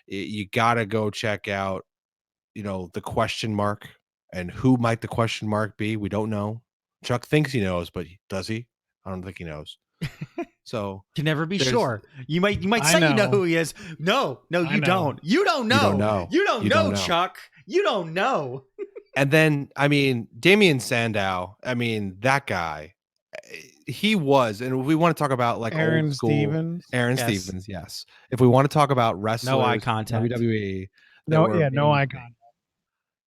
You got to go check out, the question mark, and who might the question mark be? We don't know. Chuck thinks he knows, but does he? I don't think he knows. So Can never be there's- sure. You might I say you know know. who he is. No, I you know. don't. You don't know. You don't know. You don't You know, don't know. Chuck. You don't know. And then, I mean, Damian Sandow, I mean, that guy, he was, and if we want to talk about like Aaron old school Stevens. Aaron Yes. Stevens, yes. If we want to talk about wrestlers, No eye contact. WWE, that No, were yeah, no being- eye contact.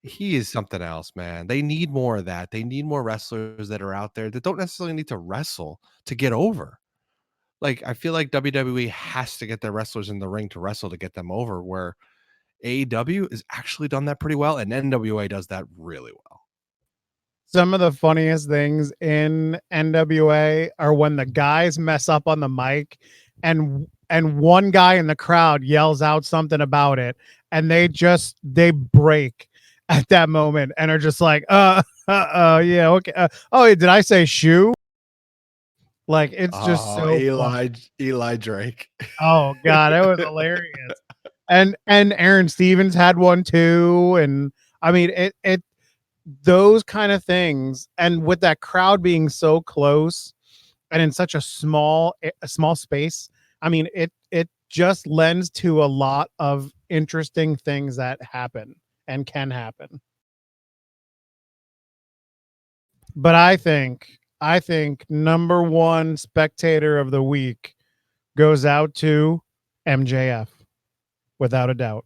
He is something else, man. They need more of that. They need more wrestlers that are out there that don't necessarily need to wrestle to get over. Like, I feel like WWE has to get their wrestlers in the ring to wrestle to get them over, where AEW has actually done that pretty well, and NWA does that really well. Some of the funniest things in NWA are when the guys mess up on the mic and one guy in the crowd yells out something about it, and they break at that moment and are just like, yeah, okay. Oh, did I say shoe? Like, it's just so funny. Eli Drake. Oh god, that was hilarious. And Aaron Stevens had one too, and I mean it those kind of things, and with that crowd being so close and in such a small space, I mean it just lends to a lot of interesting things that happen and can happen. But I think number one spectator of the week goes out to MJF, without a doubt.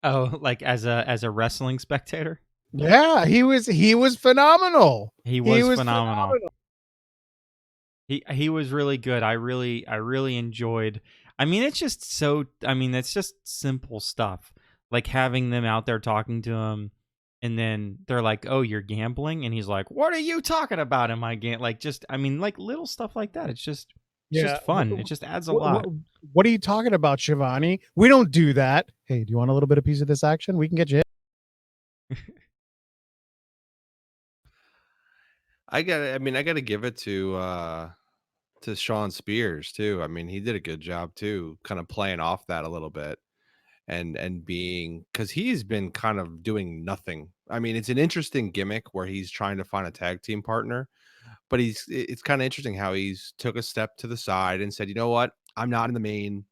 Oh, like as a wrestling spectator? Yeah, he was phenomenal. He He was was phenomenal. phenomenal. He was really good. I really enjoyed. I mean, it's just so. I mean, it's just simple stuff like having them out there talking to him, and then they're like, "Oh, you're gambling," and he's like, "What are you talking about? Am I like just? I mean, like little stuff like that. It's Yeah. just fun. It just adds a What, lot. what are you talking about, Shivani? We don't do that. Hey, do you want a little bit of piece of this action? We can get you. I gotta give it to Sean Spears too. I mean, he did a good job too, kind of playing off that a little bit and being because he's been kind of doing nothing. I mean, it's an interesting gimmick where he's trying to find a tag team partner, but it's kind of interesting how he's took a step to the side and said, you know what, I'm not in the main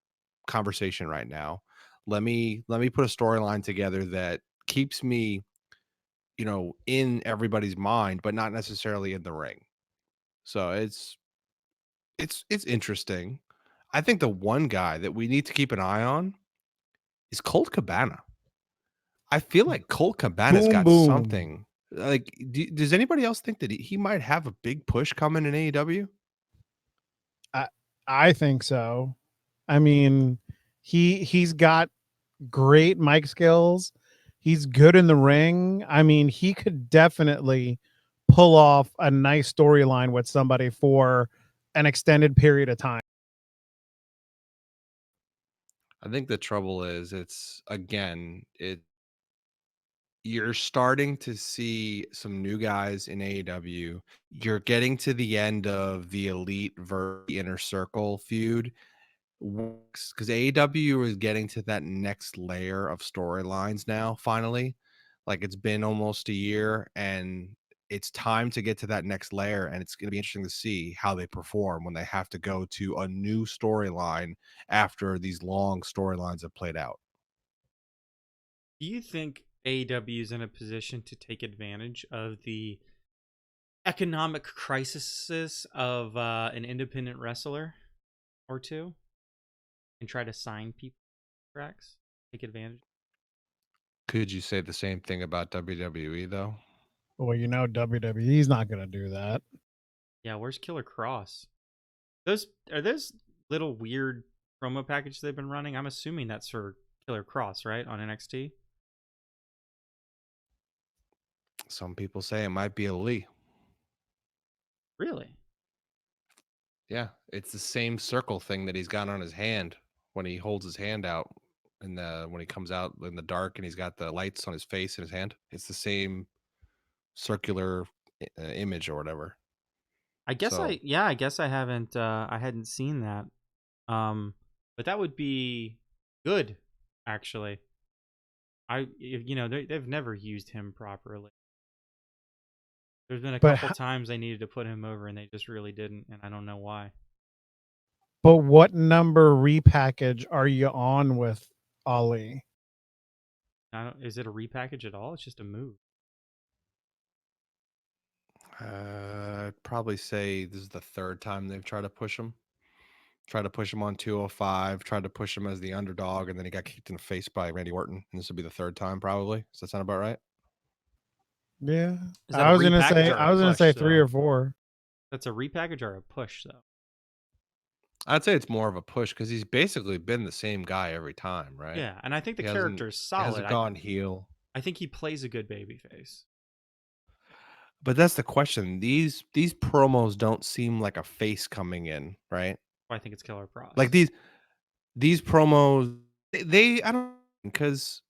conversation right now. Let me put a storyline together that keeps me, in everybody's mind, but not necessarily in the ring. So it's interesting. I think the one guy that we need to keep an eye on is Colt Cabana. I feel like Colt Cabana's Boom, got boom. something. Like, does anybody else think that he might have a big push coming in AEW? I I think so. I mean, he's got great mic skills. He's good in the ring. I mean, he could definitely pull off a nice storyline with somebody for an extended period of time. I think the trouble is, it's again, you're starting to see some new guys in AEW. You're getting to the end of the elite versus the inner circle feud works because AEW is getting to that next layer of storylines now, finally. Like it's been almost a year and it's time to get to that next layer. And it's going to be interesting to see how they perform when they have to go to a new storyline after these long storylines have played out. Do you think AEW is in a position to take advantage of the economic crisis of an independent wrestler or two and try to sign people tracks? Take advantage. Could you say the same thing about WWE though? Well, WWE's not going to do that. Yeah, where's Killer Cross? Those are those little weird promo packages they've been running. I'm assuming that's for Killer Cross, right, on NXT. Some people say it might be a Lee. Really? Yeah, it's the same circle thing that he's got on his hand when he holds his hand out and when he comes out in the dark and he's got the lights on his face and his hand. It's the same circular image or whatever. So I guess I hadn't seen that. But that would be good, actually. They've never used him properly. There's been a But couple times they needed to put him over and they just really didn't, and I don't know why. but what number repackage are you on with Ali? Is it a repackage at all? It's just a move. I'd probably say this is the third time they've tried to push him. Tried to push him on 205, tried to push him as the underdog, and then he got kicked in the face by Randy Orton. And this will be the third time, probably. Does that sound about right? Yeah. Is that a repackage or I a was going to say push 3 though? or 4. That's a repackage or a push though. I'd say it's more of a push because he's basically been the same guy every time, right? Yeah, and I think the He hasn't character is he solid. hasn't gone heel. I think he plays a good babyface. But that's the question. These promos don't seem like a face coming in, right? I think it's Killer Cross. Like these promos, they I don't because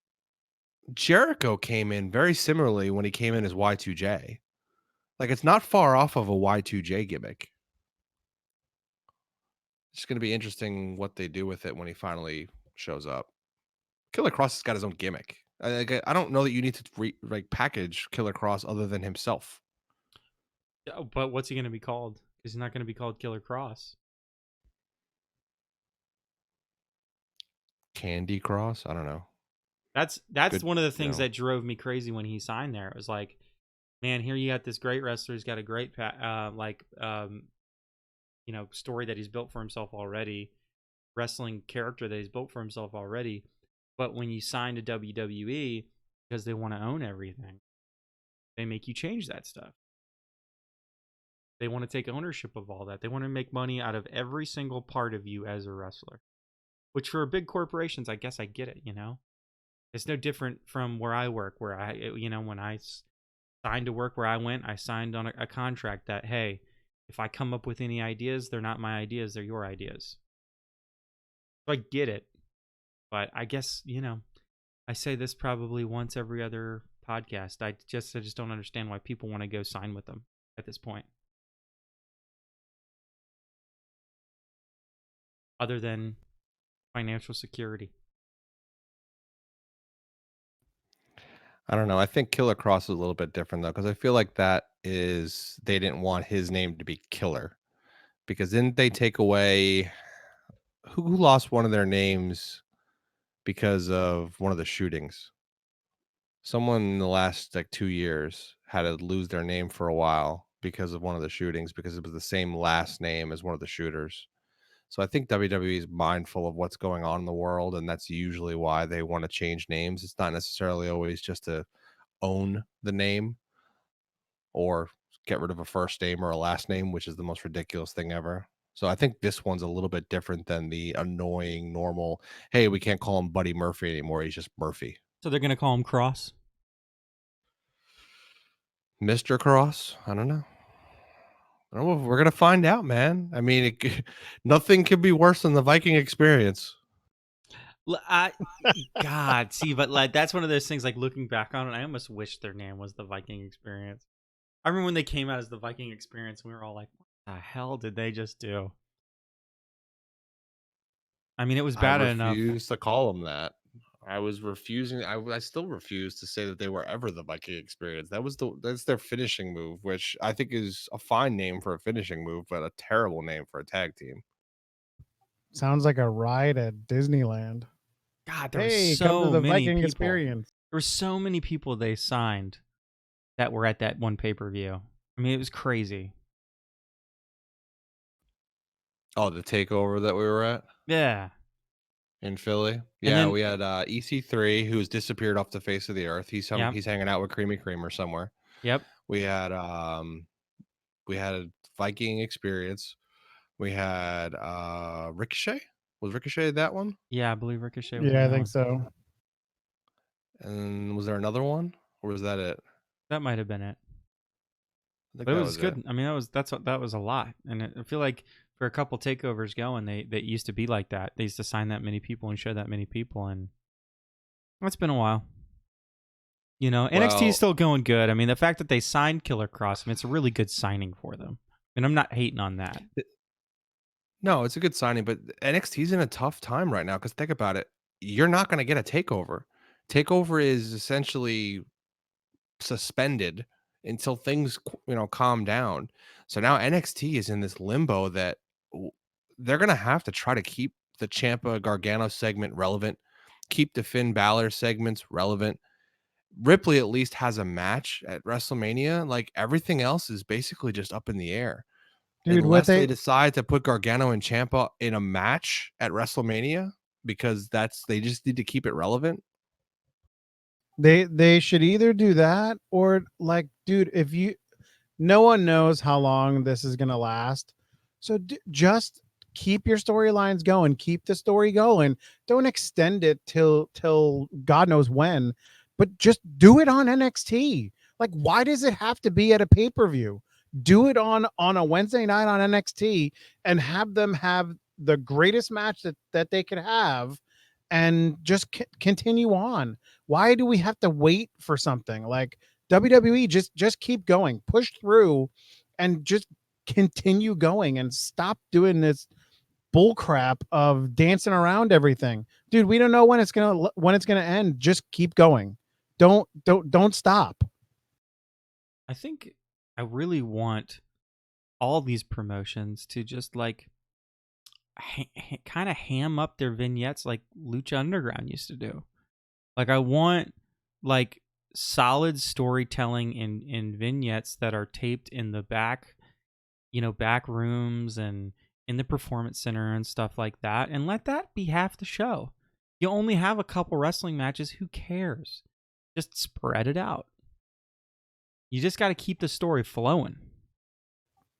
Jericho came in very similarly when he came in as Y2J. Like it's not far off of a Y2J gimmick. It's going to be interesting what they do with it when he finally shows up. Killer Cross has got his own gimmick. I don't know that you need to package Killer Cross other than himself. But what's he going to be called? He's not going to be called Killer Cross. Candy Cross? I don't know. That's Good, one of the things no. that drove me crazy when he signed there. It was like, man, here you got this great wrestler. He's got a great story that he's built for himself already, wrestling character that he's built for himself already. But when you sign to WWE because they want to own everything, they make you change that stuff. They want to take ownership of all that. They want to make money out of every single part of you as a wrestler. Which for big corporations, I guess I get it, you know? It's no different from where I work, where when I signed to work where I signed on a contract that, hey, if I come up with any ideas, they're not my ideas, they're your ideas. So I get it. But I guess, I say this probably once every other podcast. I just don't understand why people want to go sign with them at this point. Other than financial security. I don't know. I think Killer Cross is a little bit different though, because I feel like they didn't want his name to be Killer, because didn't they take away who lost one of their names because of one of the shootings? Someone in the last like 2 years had to lose their name for a while because of one of the shootings, because it was the same last name as one of the shooters. So I think WWE is mindful of what's going on in the world, and that's usually why they want to change names. It's not necessarily always just to own the name or get rid of a first name or a last name, which is the most ridiculous thing ever. So I think this one's a little bit different than the annoying normal, hey, we can't call him Buddy Murphy anymore. He's just Murphy. So they're going to call him Cross? Mr. Cross? I don't know. We're going to find out, man. I mean, nothing could be worse than the Viking experience. God, see, but like that's one of those things. Like looking back on it, I almost wish their name was the Viking Experience. I remember when they came out as the Viking Experience, we were all like, "What the hell did they just do?" I mean, it was bad enough. I refused to call them that. I was refusing. I still refuse to say that they were ever the Viking Experience. That's their finishing move, which I think is a fine name for a finishing move, but a terrible name for a tag team. Sounds like a ride at Disneyland. God, there were Hey, come to so the many Viking people. experience. There were so many people they signed that were at that one pay-per-view. I mean, it was crazy. Oh, the takeover that we were at Yeah. in Philly. And Yeah, then, we had EC3, who's disappeared off the face of the earth. He's hanging out with Creamy Creamer somewhere. yep. We had a Viking Experience. We had Ricochet. Was Ricochet that one? Yeah, I believe Ricochet was Yeah, I on that think one. so. And was there another one, or was that it? That might have been it. I think But it that was was good. it. I mean, that was a lot, and I feel like for a couple takeovers going, they used to be like that. They used to sign that many people and show that many people, and it's been a while. NXT Well, is still going good. I mean, the fact that they signed Killer Cross, I mean, it's a really good signing for them, and I'm not hating on that. no, it's a good signing, but NXT's in a tough time right now because think about it. You're not going to get a takeover. Takeover is essentially suspended until things calm down. So now NXT is in this limbo that they're going to have to try to keep the Ciampa Gargano segment relevant, keep the Finn Balor segments relevant. Ripley at least has a match at WrestleMania. Like everything else is basically just up in the air. Dude, Unless they decide to put Gargano and Ciampa in a match at WrestleMania, because they just need to keep it relevant. they should either do that or like, dude, no one knows how long this is going to last. So just keep your storylines going, keep the story going. Don't extend it till God knows when, but just do it on NXT. Like, why does it have to be at a pay-per-view? Do it on a Wednesday night on NXT and have them have the greatest match that they could have and just continue on. Why do we have to wait for something? Like, WWE, just keep going, push through, and just continue going, and stop doing this bull crap of dancing around everything. Dude, we don't know when it's gonna end. Just keep going. Don't stop. I think I really want all these promotions to just like kind of ham up their vignettes like Lucha Underground used to do. Like I want like solid storytelling in vignettes that are taped in the back, back rooms and in the performance center and stuff like that, and let that be half the show. You only have a couple wrestling matches. Who cares? Just spread it out. You just got to keep the story flowing.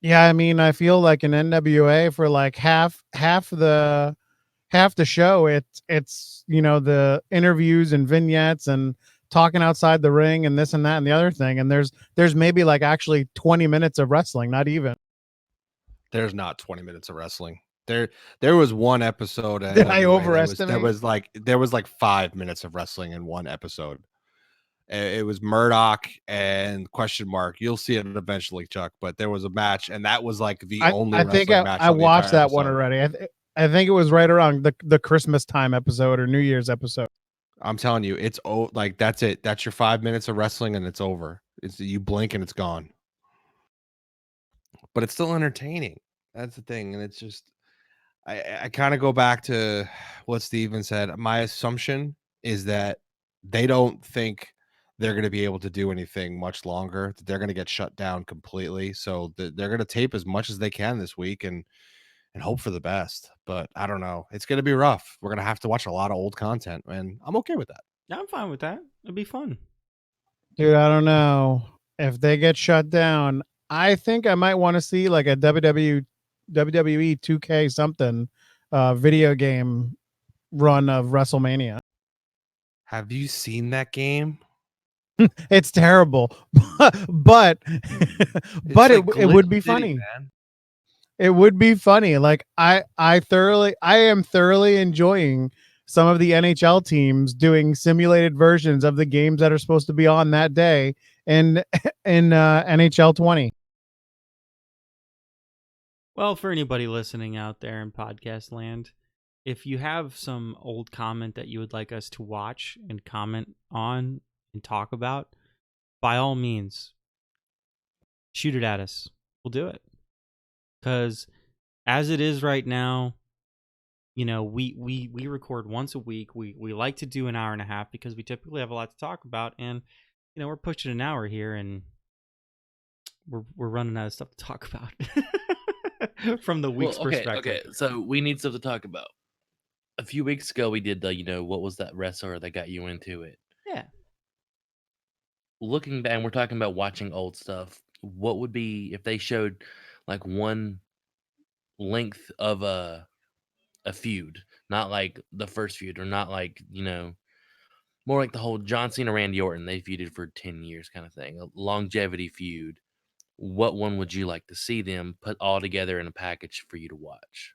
Yeah, I mean, I feel like in NWA for like half the show, it's the interviews and vignettes and talking outside the ring and this and that and the other thing, and there's maybe like actually 20 minutes of wrestling, not even. There's not 20 minutes of wrestling. There was one episode at Did I NWA overestimate? there was like 5 minutes of wrestling in one episode. It was Murdoch and question mark. You'll see it eventually, Chuck. But there was a match, and that was like the only I think wrestling match I on the watched entire that one episode. already. I think it was right around the Christmas time episode or New Year's episode. I'm telling you, it's like that's it. That's your 5 minutes of wrestling, and it's over. It's you blink and it's gone. But it's still entertaining. That's the thing, and it's just I kind of go back to what Steven said. My assumption is that they don't think they're going to be able to do anything much longer. That they're going to get shut down completely. So they're going to tape as much as they can this week and hope for the best. But I don't know. It's going to be rough. We're going to have to watch a lot of old content, and I'm okay with that. Yeah, I'm fine with that. It'd be fun. Dude, I don't know if they get shut down. I think I might want to see like a WWE 2K something video game run of WrestleMania. Have you seen that game? It's terrible, but but It's it would Glitch be City, funny. man. It would be funny. Like I am thoroughly enjoying some of the NHL teams doing simulated versions of the games that are supposed to be on that day in NHL 20. Well, for anybody listening out there in podcast land, if you have some old comment that you would like us to watch and comment on and talk about, by all means, shoot it at us. We'll do it. Because as it is right now, we record once a week. We like to do an hour and a half because we typically have a lot to talk about, and we're pushing an hour here, and we're running out of stuff to talk about from the week's perspective. Okay, so we need stuff to talk about. A few weeks ago, we did the what was that wrestler that got you into it? Yeah. Looking back, and we're talking about watching old stuff. What would be if they showed like one length of a feud, not like the first feud, or not like more like the whole John Cena Randy Orton, they feuded for 10 years kind of thing, a longevity feud. What one would you like to see them put all together in a package for you to watch?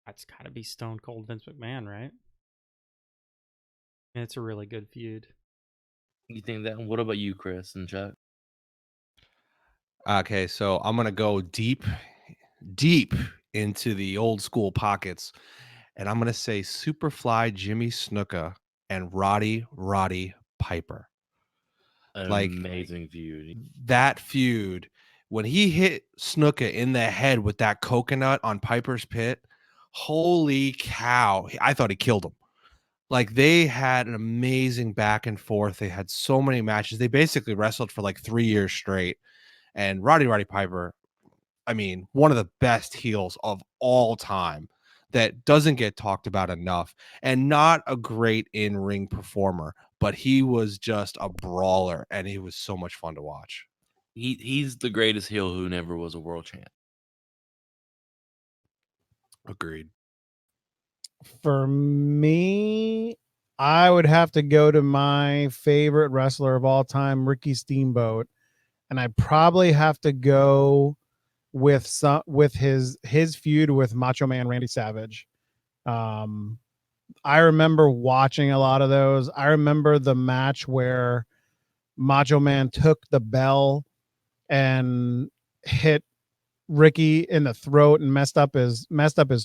That's got to be Stone Cold Vince McMahon, right? And it's a really good feud. You think that? What about you, Chris and Chuck? Okay, so I'm gonna go deep into the old school pockets, and I'm gonna say Superfly Jimmy Snuka and Roddy Piper. Like Amazing feud. that feud when he hit Snuka in the head with that coconut on Piper's Pit. Holy cow! I thought he killed him. Like they had an amazing back and forth. They had so many matches. They basically wrestled for like 3 years straight. And Roddy Piper, I mean, one of the best heels of all time that doesn't get talked about enough, and not a great in-ring performer, but he was just a brawler and he was so much fun to watch. He's the greatest heel who never was a world champ. Agreed. For me, I would have to go to my favorite wrestler of all time, Ricky Steamboat, and I probably have to go with his feud with Macho Man Randy Savage. I remember watching a lot of those. I remember the match where Macho Man took the bell and hit Ricky in the throat and messed up his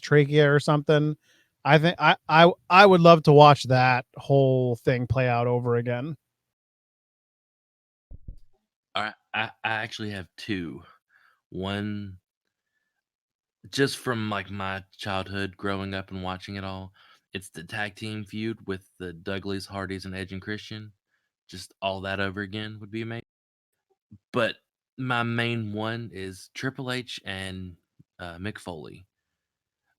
trachea or something. I think I would love to watch that whole thing play out over again. All right, I actually have two. One just from like my childhood growing up and watching it all. It's the tag team feud with the Dudleys, Hardys, and Edge and Christian. Just all that over again would be amazing. But my main one is Triple H and Mick Foley.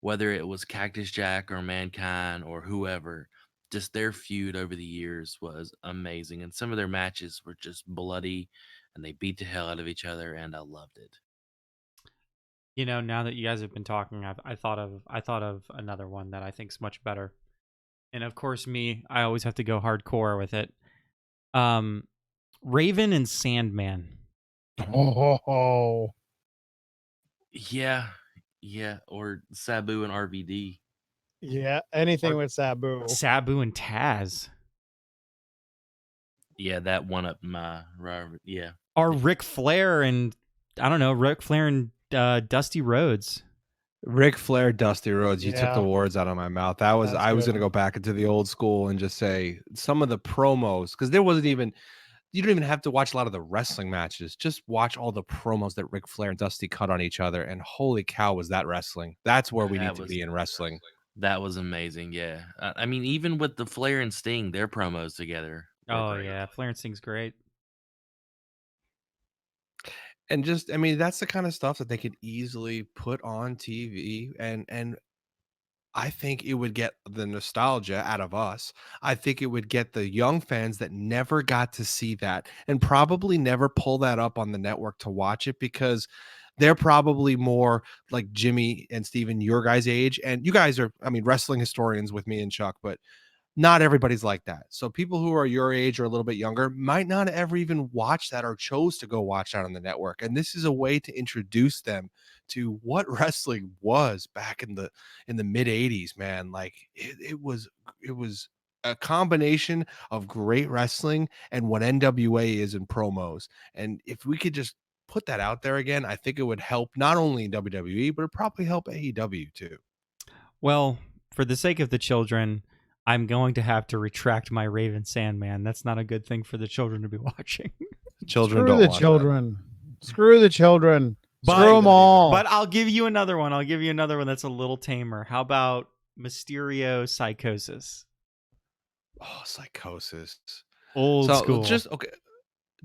Whether it was Cactus Jack or Mankind or whoever, just their feud over the years was amazing, and some of their matches were just bloody, and they beat the hell out of each other, and I loved it. You know, now that you guys have been talking, I thought of another one that I think is much better. And of course, I always have to go hardcore with it. Um, Raven and Sandman. Oh, Yeah, yeah, or Sabu and RVD. yeah. Anything Or with Sabu. Sabu and Taz. yeah, that one up my yeah. Or Ric Flair and I don't know, Ric Flair and Dusty Rhodes. Ric Flair, Dusty Rhodes. You took the Yeah, words out of my mouth. that's I was good. going to go back into the old school and just say some of the promos, because there wasn't even, you don't even have to watch a lot of the wrestling matches. Just watch all the promos that Ric Flair and Dusty cut on each other. And holy cow, was that wrestling? That's where we need That to was be in wrestling. that was amazing. Yeah, I mean, even with the Flair and Sting, their promos together were Oh great. yeah, Flair and Sting's great. And just, I mean, that's the kind of stuff that they could easily put on TV, and I think it would get the nostalgia out of us. I think it would get the young fans that never got to see that and probably never pull that up on the network to watch it, because they're probably more like Jimmy and Steven, your guys' age. And you guys are, I mean, wrestling historians with me and Chuck, but not everybody's like that. So people who are your age or a little bit younger might not ever even watch that or chose to go watch that on the network. And this is a way to introduce them to what wrestling was back in the mid 80s, man. Like it was a combination of great wrestling and what NWA is in promos. And if we could just put that out there again, I think it would help not only in WWE, but it probably help AEW too. Well, for the sake of the children, I'm going to have to retract my Raven Sandman. That's not a good thing for the children to be watching. Children Screw don't the want that. children. Screw the children. But- Screw them all. But I'll give you another one. I'll give you another one that's a little tamer. How about Mysterio Psychosis? Oh, Psychosis. Old school. Just okay.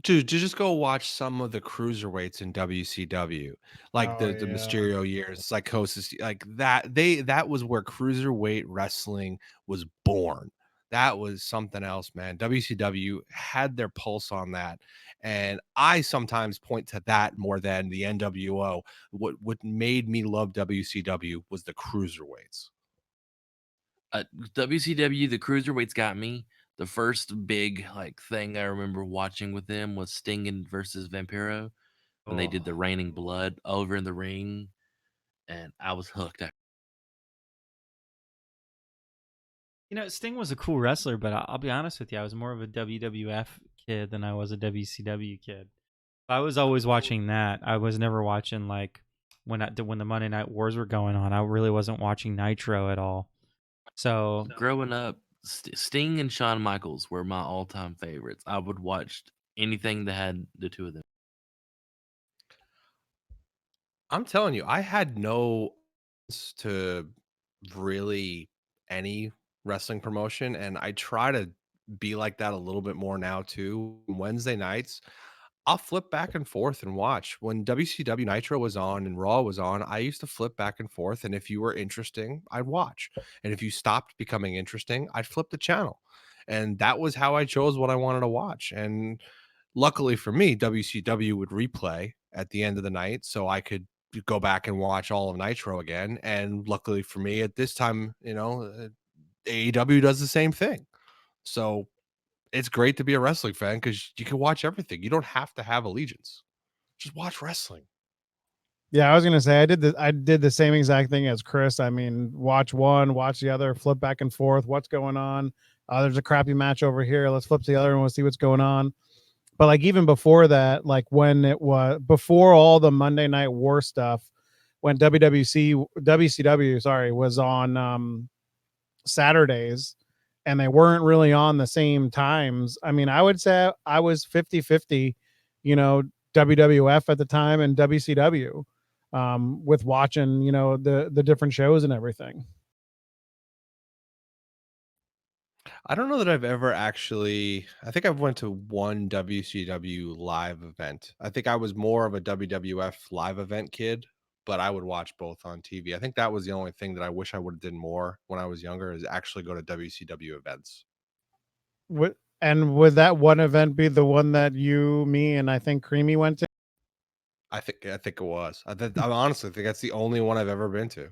Dude, just go watch some of the cruiserweights in WCW, like Oh, the yeah. Mysterio years, Psychosis, like that. That was where cruiserweight wrestling was born. That was something else, man. WCW had their pulse on that, and I sometimes point to that more than the NWO. What made me love WCW was the cruiserweights. WCW, the cruiserweights got me. The first big like thing I remember watching with them was Sting versus Vampiro when they did the Raining Blood over in the ring, and I was hooked. You know, Sting was a cool wrestler, but I'll be honest with you, I was more of a WWF kid than I was a WCW kid. I was always watching that. I was never watching like when the Monday Night Wars were going on. I really wasn't watching Nitro at all. So Growing up, Sting and Shawn Michaels were my all-time favorites. I would watch anything that had the two of them. I'm telling you, I had no to really any wrestling promotion, and I try to be like that a little bit more now too. Wednesday nights, I'll flip back and forth and watch. When WCW Nitro was on and Raw was on, I used to flip back and forth, and if you were interesting, I'd watch. And if you stopped becoming interesting, I'd flip the channel. And that was how I chose what I wanted to watch. And luckily for me, WCW would replay at the end of the night, so I could go back and watch all of Nitro again. And luckily for me, at this time, AEW does the same thing. So it's great to be a wrestling fan because you can watch everything. You don't have to have allegiance. Just watch wrestling. Yeah, I was gonna say I did the same exact thing as Chris. I mean, watch one, watch the other, flip back and forth. What's going on? There's a crappy match over here. Let's flip to the other and we'll see what's going on. But like even before that, like when it was before all the Monday Night War stuff, when WCW, sorry, was on Saturdays and they weren't really on the same times. I mean, I would say I was 50-50, WWF at the time and WCW, with watching, the different shows and everything. I don't know that I've ever actually. I think I've went to one WCW live event. I think I was more of a WWF live event kid. but I would watch both on TV. I think that was the only thing that I wish I would have did more when I was younger, is actually go to WCW events. And would that one event be the one that you, me, and I think Creamy went to? I think it was. I honestly think that's the only one I've ever been to.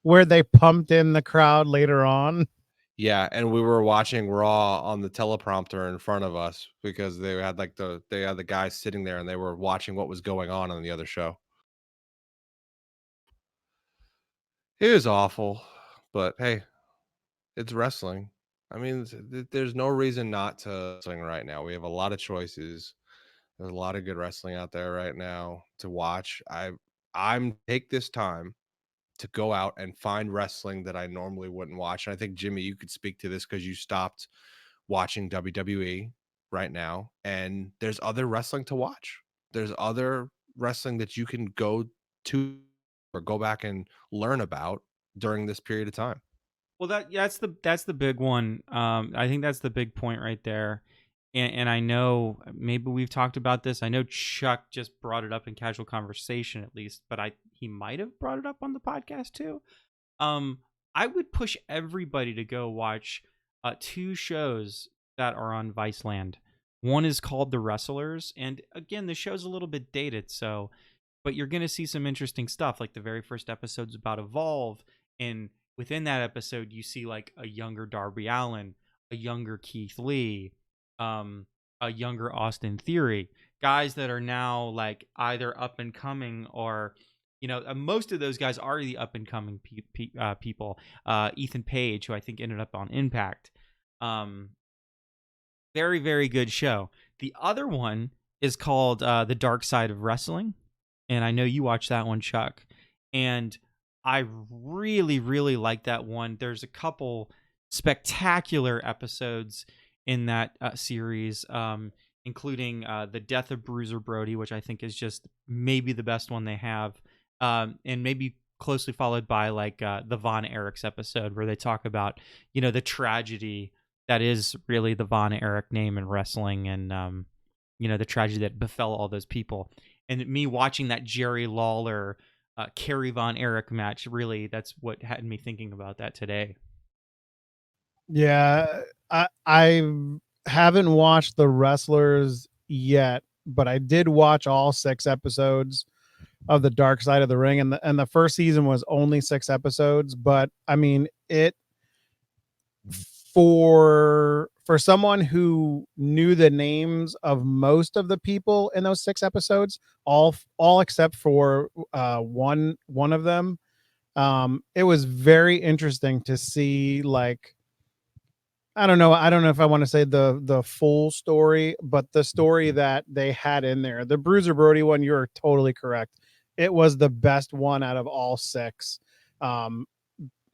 Where they pumped in the crowd later on? Yeah, and we were watching Raw on the teleprompter in front of us because they had the guys sitting there and they were watching what was going on the other show. It was awful, but hey, it's wrestling. I mean, there's no reason not to wrestling right now. We have a lot of choices. There's a lot of good wrestling out there right now to watch. I'm take this time to go out and find wrestling that I normally wouldn't watch. And I think Jimmy, you could speak to this because you stopped watching WWE right now, and there's other wrestling to watch. There's other wrestling that you can go to or go back and learn about during this period of time. Well, that's the big one. I think that's the big point right there. And I know maybe we've talked about this. I know Chuck just brought it up in casual conversation, at least, but he might have brought it up on the podcast too. Um, I would push everybody to go watch two shows that are on Viceland. One is called The Wrestlers, and again, the show's a little bit dated, so but you're gonna see some interesting stuff. Like the very first episode's about Evolve, and within that episode, you see like a younger Darby Allin, a younger Keith Lee, um, a younger Austin Theory, guys that are now like either up and coming or most of those guys are the up and coming people. Ethan Page, who I think ended up on Impact. Very, very good show. The other one is called The Dark Side of Wrestling. And I know you watched that one, Chuck. And I really, really like that one. There's a couple spectacular episodes in that series, including The Death of Bruiser Brody, which I think is just maybe the best one they have. And maybe closely followed by like the Von Erichs episode, where they talk about, the tragedy that is really the Von Erich name in wrestling, and, the tragedy that befell all those people. And me watching that Jerry Lawler, Kerry Von Erich match, really, that's what had me thinking about that today. Yeah, I haven't watched The Wrestlers yet, but I did watch all 6 episodes of The Dark Side of the Ring, and the first season was only 6 episodes. But I mean, it for someone who knew the names of most of the people in those 6 episodes, all except for one of them, it was very interesting to see, like, I don't know if I want to say the full story, but the story that they had in there. The Bruiser Brody one, you're totally correct. It was the best one out of all 6.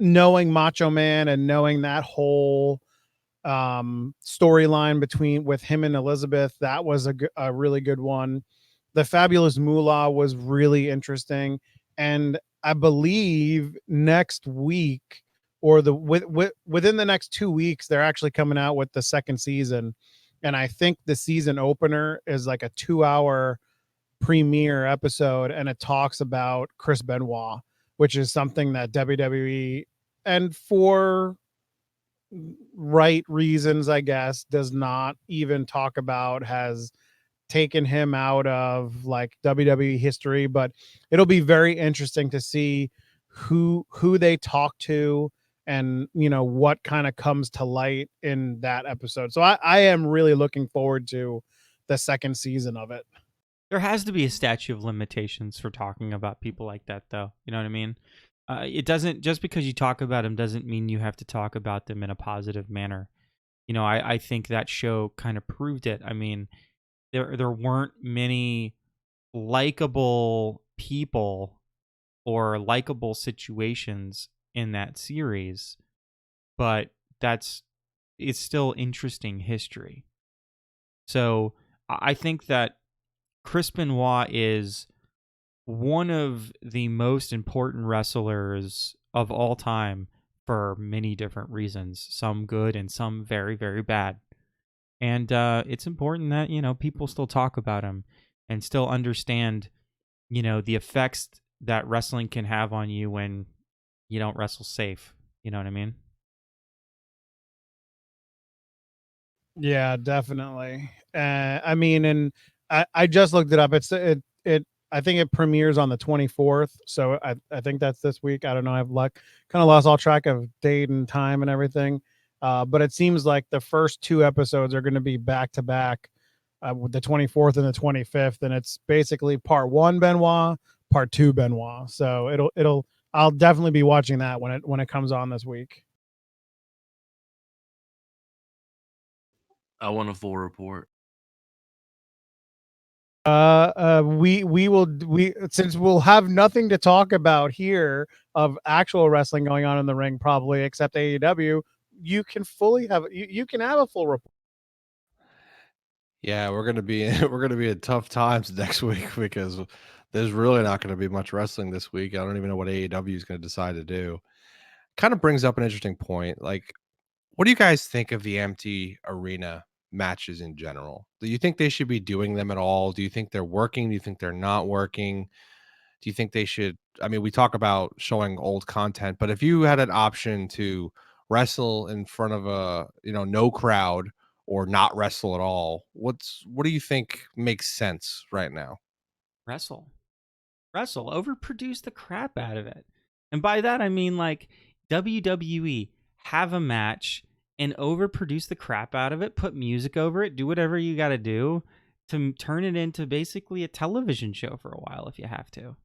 Knowing Macho Man and knowing that whole storyline with him and Elizabeth, that was a really good one. The Fabulous Moolah was really interesting, and I believe next week, or within the next 2 weeks, they're actually coming out with the second season. And I think the season opener is like a 2-hour premiere episode, and it talks about Chris Benoit, which is something that WWE, and for right reasons, I guess, does not even talk about, has taken him out of like WWE history. But it'll be very interesting to see who they talk to, and what kind of comes to light in that episode. So I am really looking forward to the second season of it. There has to be a statute of limitations for talking about people like that, though. You know what I mean? It doesn't, just because you talk about them doesn't mean you have to talk about them in a positive manner. I think that show kind of proved it. I mean, there weren't many likable people or likable situations in that series, but it's still interesting history. So I think that Chris Benoit is one of the most important wrestlers of all time for many different reasons, some good and some very, very bad. And it's important that, people still talk about him and still understand, the effects that wrestling can have on you when you don't wrestle safe. You know what I mean? Yeah, definitely. I mean, and I just looked it up. It I think it premieres on the 24th. So I think that's this week. I don't know. I have luck. Kind of lost all track of date and time and everything. But it seems like the first two episodes are going to be back to back, with the 24th and the 25th, and it's basically part one Benoit, part two Benoit. So I'll definitely be watching that when it comes on this week. I want a full report. We since we'll have nothing to talk about here of actual wrestling going on in the ring, probably except AEW. You can have a full report. Yeah, we're gonna be we're gonna be in tough times next week because there's really not gonna be much wrestling this week. I don't even know what AEW is gonna decide to do. Kind of brings up an interesting point. Like, what do you guys think of the empty arena matches in general? Do you think they should be doing them at all? Do you think they're working? Do you think they're not working? Do you think they should? I mean, we talk about showing old content, but if you had an option to wrestle in front of a, no crowd or not wrestle at all, what do you think makes sense right now? Wrestle. Wrestle. Overproduce the crap out of it. And by that, I mean like WWE, have a match and overproduce the crap out of it, put music over it, do whatever you got to do to turn it into basically a television show for a while if you have to.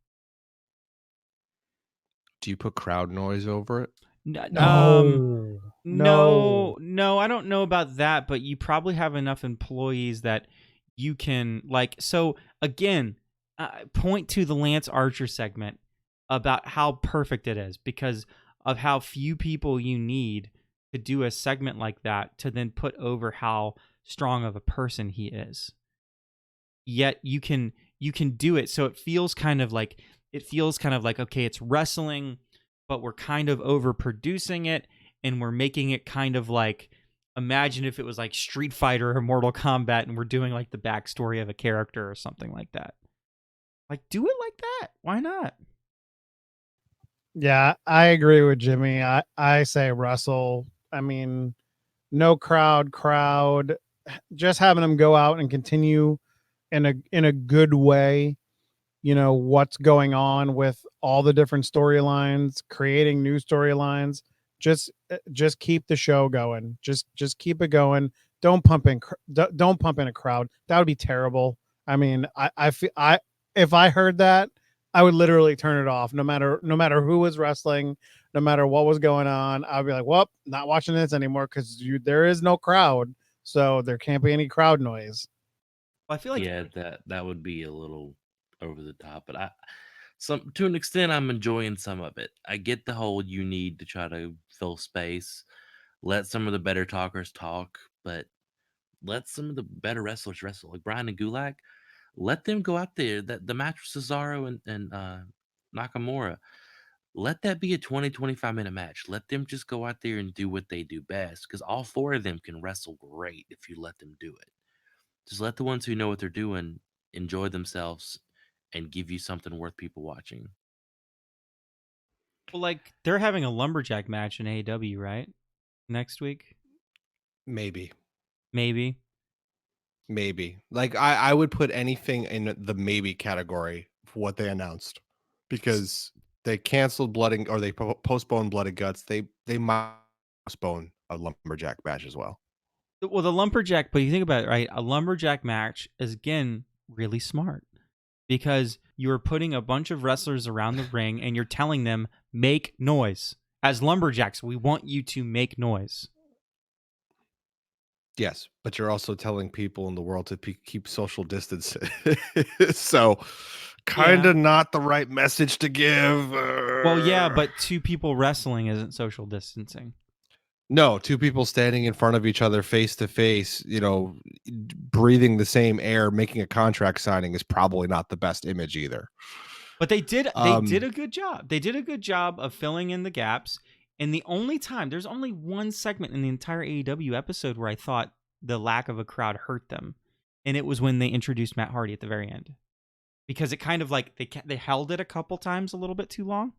Do you put crowd noise over it? No, no. No, I don't know about that, but you probably have enough employees that you can like. So again, point to the Lance Archer segment about how perfect it is because of how few people you need to do a segment like that to then put over how strong of a person he is. Yet you can do it, so it feels kind of like okay, it's wrestling, but we're kind of overproducing it and we're making it kind of like, imagine if it was like Street Fighter or Mortal Kombat and we're doing like the backstory of a character or something like that. Like, do it like that. Why not? Yeah, I agree with Jimmy. I say Russell. I mean, no crowd, just having them go out and continue in a good way, what's going on with all the different storylines, creating new storylines. Just keep the show going. Just keep it going. Don't pump in a crowd. That would be terrible. I mean, I feel I if I heard that, I would literally turn it off. No matter who was wrestling, no matter what was going on, I'd be like, well, not watching this anymore because there is no crowd, so there can't be any crowd noise. I feel like Yeah, that would be a little over the top, but some to an extent I'm enjoying some of it. I get the whole you need to try to fill space, let some of the better talkers talk, but let some of the better wrestlers wrestle. Like Brian and Gulak, let them go out there. That the match with Cesaro and Nakamura, let that be a 25 minute match. Let them just go out there and do what they do best because all four of them can wrestle great if you let them do it. Just let the ones who know what they're doing enjoy themselves and give you something worth people watching. well, like they're having a lumberjack match in AEW, right? Next week, Maybe. maybe. Maybe. Like I would put anything in the maybe category for what they announced because they canceled or they postponed Blood and Guts. They might postpone a lumberjack match as well. Well, the lumberjack, but you think about it, right? A lumberjack match is again really smart because you're putting a bunch of wrestlers around the ring and you're telling them make noise. As lumberjacks, we want you to make noise. Yes, but you're also telling people in the world to keep social distance. So kind Yeah. of not the right message to give. Well, yeah, but two people wrestling isn't social distancing. No, two people standing in front of each other face to face, breathing the same air, making a contract signing is probably not the best image either. But they did a Um, good job. They did a good job of filling in the gaps. And there's only one segment in the entire AEW episode where I thought the lack of a crowd hurt them. And it was when they introduced Matt Hardy at the very end. because it kind of like they held it a couple times a little bit too long,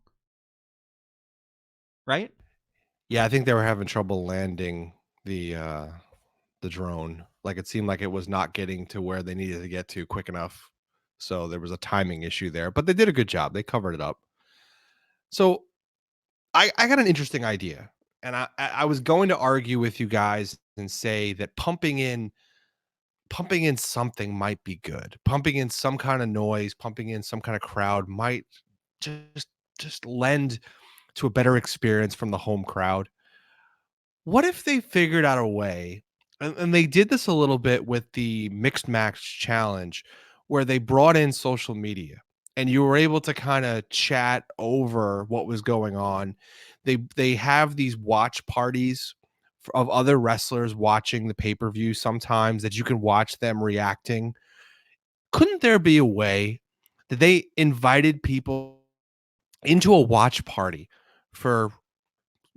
right? Yeah, I think they were having trouble landing the drone. Like it seemed like it was not getting to where they needed to get to quick enough. So there was a timing issue there, but they did a good job. They covered it up. So I got an interesting idea. And I was going to argue with you guys and say that pumping in something might be good. Pumping in some kind of noise, pumping in some kind of crowd might just just lend to a better experience from the home crowd. What if they figured out a way, and they did this a little bit with the mixed match challenge, where they brought in social media and you were able to kind of chat over what was going on. They have these watch parties of other wrestlers watching the pay-per-view sometimes that you can watch them reacting. Couldn't there be a way that they invited people into a watch party for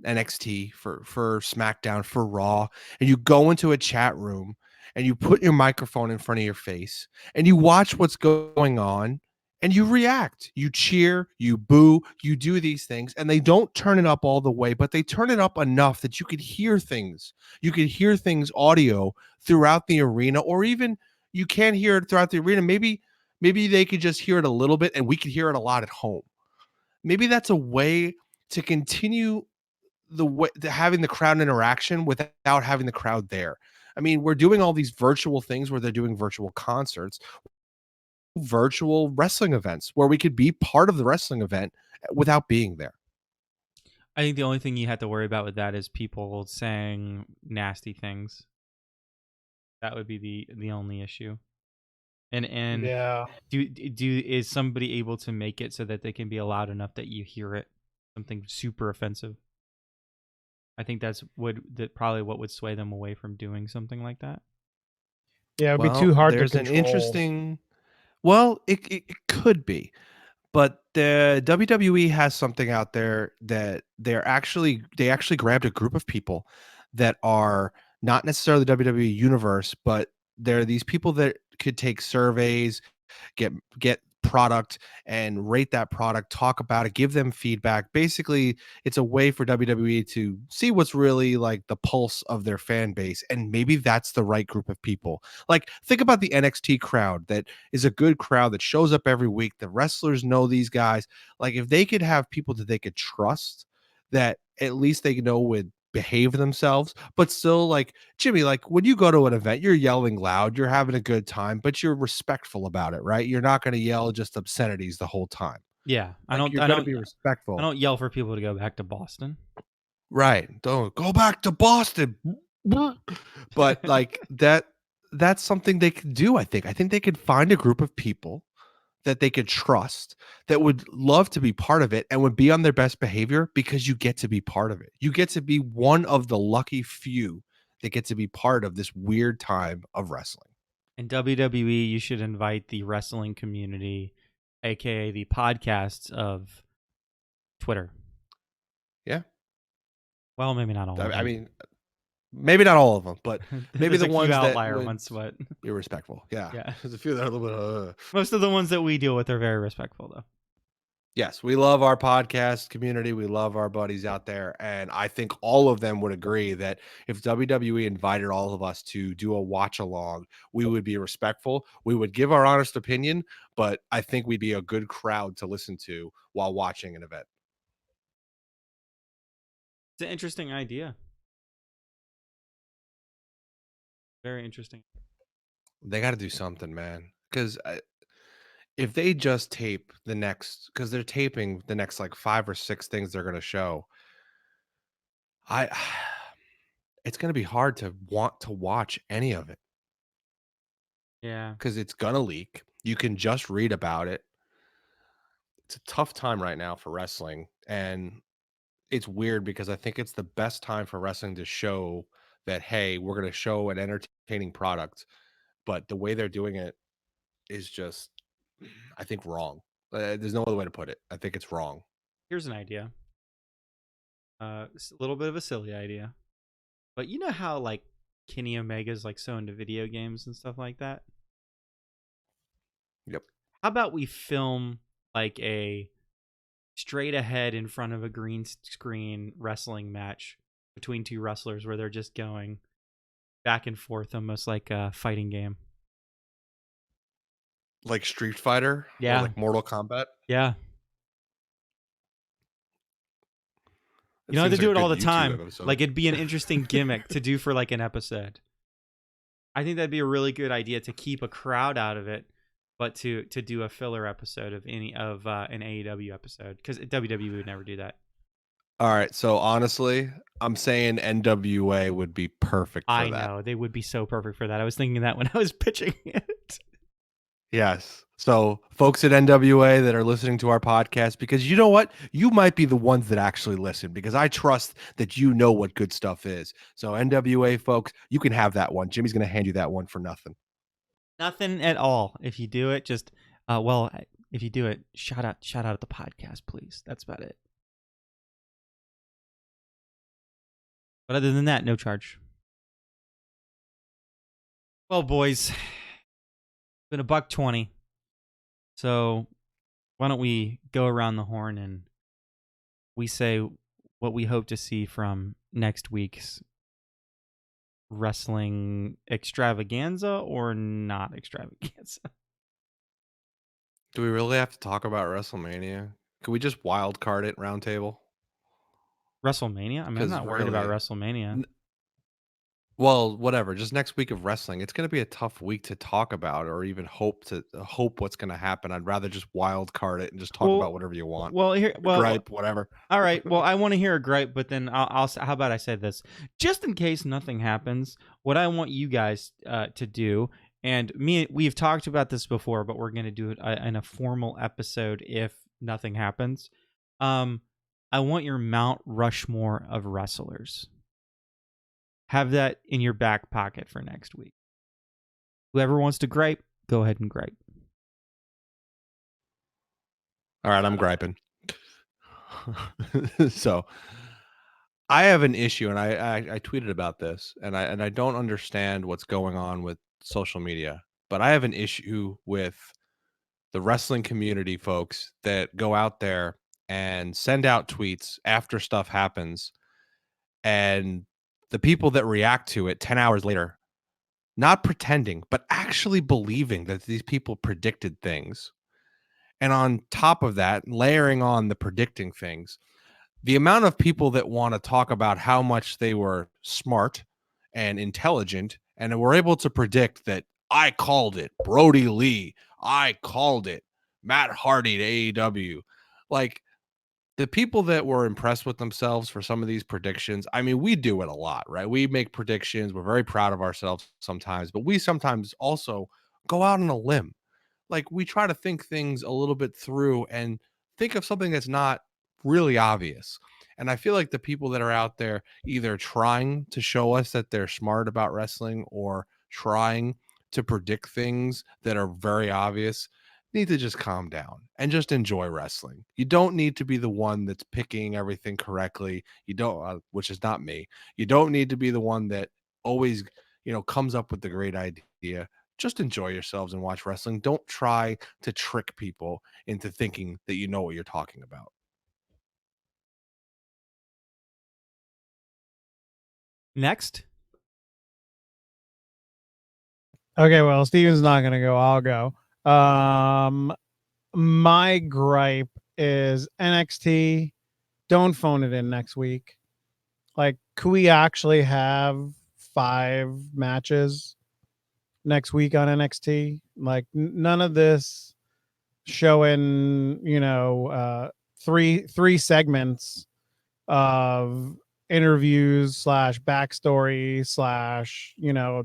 NXT, for SmackDown, for Raw, and you go into a chat room and you put your microphone in front of your face and you watch what's going on and you react. You cheer, you boo, you do these things, and they don't turn it up all the way, but they turn it up enough that you could hear things. You could hear things audio throughout the arena, or even you can't hear it throughout the arena. Maybe they could just hear it a little bit and we could hear it a lot at home. Maybe that's a way to continue having the crowd interaction without having the crowd there. I mean, we're doing all these virtual things where they're doing virtual concerts, virtual wrestling events where we could be part of the wrestling event without being there. I think the only thing you have to worry about with that is people saying nasty things. That would be the only issue. And Yeah. is somebody able to make it so that they can be loud enough that you hear it? Something super offensive. I think that probably what would sway them away from doing something like that. Yeah, it'd be Well, too hard to there's an control. interesting. Well, it could be, but the WWE has something out there that they actually grabbed a group of people that are not necessarily the WWE universe, but they're these people that could take surveys, get product and rate that product, talk about it, give them feedback. Basically, it's a way for WWE to see what's really like the pulse of their fan base, and maybe that's the right group of people. Like think about the NXT crowd that is a good crowd that shows up every week. The wrestlers know these guys. Like if they could have people that they could trust, that at least they know would behave themselves, but still like Jimmy, like when you go to an event, you're yelling loud, you're having a good time, but you're respectful about it, right? You're not going to yell just obscenities the whole time. Yeah, Like you're going to be I respectful. don't yell for people to go back to Boston. Right. Don't go back to Boston. But like that's something they could do, I think. I think they could find a group of people that they could trust that would love to be part of it and would be on their best behavior because you get to be part of it. You get to be one of the lucky few that get to be part of this weird time of wrestling. In WWE, you should invite the wrestling community, aka the podcasts of Twitter. Yeah. Well, maybe not all of them. I mean, maybe not all of them, but maybe There's the a few ones that outlier would ones, but be respectful. Yeah. yeah, There's a few that are a little bit. most of the ones that we deal with are very respectful, though. Yes, we love our podcast community. We love our buddies out there. And I think all of them would agree that if WWE invited all of us to do a watch along, we would be respectful. We would give our honest opinion, but I think we'd be a good crowd to listen to while watching an event. It's an interesting idea. Very interesting. They got to do something, man. Because if they just tape the next, because they're taping the next like 5 or 6 things they're going to show, I. It's going to be hard to want to watch any of it Yeah. because it's going to leak. You can just read about it. It's a tough time right now for wrestling. And it's weird because I think it's the best time for wrestling to show that, hey, we're going to show an entertaining product. But the way they're doing it is just, I think, wrong. There's no other way to put it. I think it's wrong. Here's an idea. It's a little bit of a silly idea, but you know how like Kenny Omega's like so into video games and stuff like that. Yep. How about we film like a straight ahead in front of a green screen wrestling match between two wrestlers where they're just going back and forth, almost like a fighting game. Like Street Fighter or Yeah. like Mortal Kombat. Yeah. It You don't have to seems like do a it all good the YouTube time. episode. Like, it'd be an interesting gimmick to do for like an episode. I think that'd be a really good idea to keep a crowd out of it, but to do a filler episode of any of an AEW episode, because WWE would never do that. All right, so honestly, I'm saying NWA would be perfect for I that. know they would be so perfect for that. I was thinking that when I was pitching it. Yes. So, folks at NWA that are listening to our podcast, because you know what? You might be the ones that actually listen, because I trust that you know what good stuff is. So, NWA folks, you can have that one. Jimmy's going to hand you that one for nothing. Nothing at all. If you do it, just if you do it, shout out at the podcast, please. That's about it. But other than that, no charge. Well, boys, it's been $1.20. So why don't we go around the horn and we say what we hope to see from next week's wrestling extravaganza or not extravaganza? Do we really have to talk about WrestleMania? Can we just wild card it roundtable? WrestleMania? I mean, I'm 'Cause not worried about really, WrestleMania. Well, whatever. Just next week of wrestling. It's going to be a tough week to talk about or even hope what's going to happen. I'd rather just wild card it and just talk about whatever you want. Gripe, whatever. All right. Well, I want to hear a gripe, but then how about I say this? Just in case nothing happens, what I want you guys to do, and we've talked about this before, but we're going to do it in a formal episode if nothing happens. I want your Mount Rushmore of wrestlers. Have that in your back pocket for next week. Whoever wants to gripe, go ahead and gripe. All right, I'm griping. So I have an issue, and I tweeted about this, and I don't understand what's going on with social media, but I have an issue with the wrestling community folks that go out there and send out tweets after stuff happens, and the people that react to it 10 hours later, not pretending, but actually believing that these people predicted things. And on top of that, layering on the predicting things, the amount of people that want to talk about how much they were smart and intelligent and were able to predict that I called it, Brody Lee, I called it, Matt Hardy to AEW. Like, the people that were impressed with themselves for some of these predictions, I mean, we do it a lot, right? We make predictions. We're very proud of ourselves sometimes, but we sometimes also go out on a limb. Like, we try to think things a little bit through and think of something that's not really obvious. And I feel like the people that are out there either trying to show us that they're smart about wrestling or trying to predict things that are very obvious need to just calm down and just enjoy wrestling. You don't need to be the one that's picking everything correctly. You don't, which is not me. You don't need to be the one that always, comes up with the great idea. Just enjoy yourselves and watch wrestling. Don't try to trick people into thinking that you know what you're talking about. Next. Okay, well, Steven's not gonna go. I'll go. My gripe is NXT. Don't phone it in next week. Like, could we actually have 5 matches next week on NXT? Like, none of this showing, three segments of interviews slash backstory slash,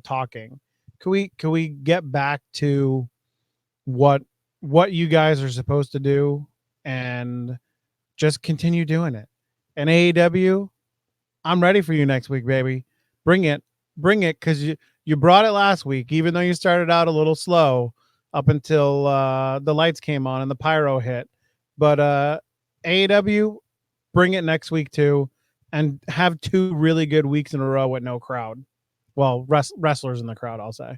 talking. Can we get back to what you guys are supposed to do and just continue doing it? And AEW, I'm ready for you next week, baby. Bring it, because you brought it last week, even though you started out a little slow up until the lights came on and the pyro hit. But AEW, bring it next week too, and have 2 really good weeks in a row with no crowd. Well, wrestlers in the crowd, I'll say.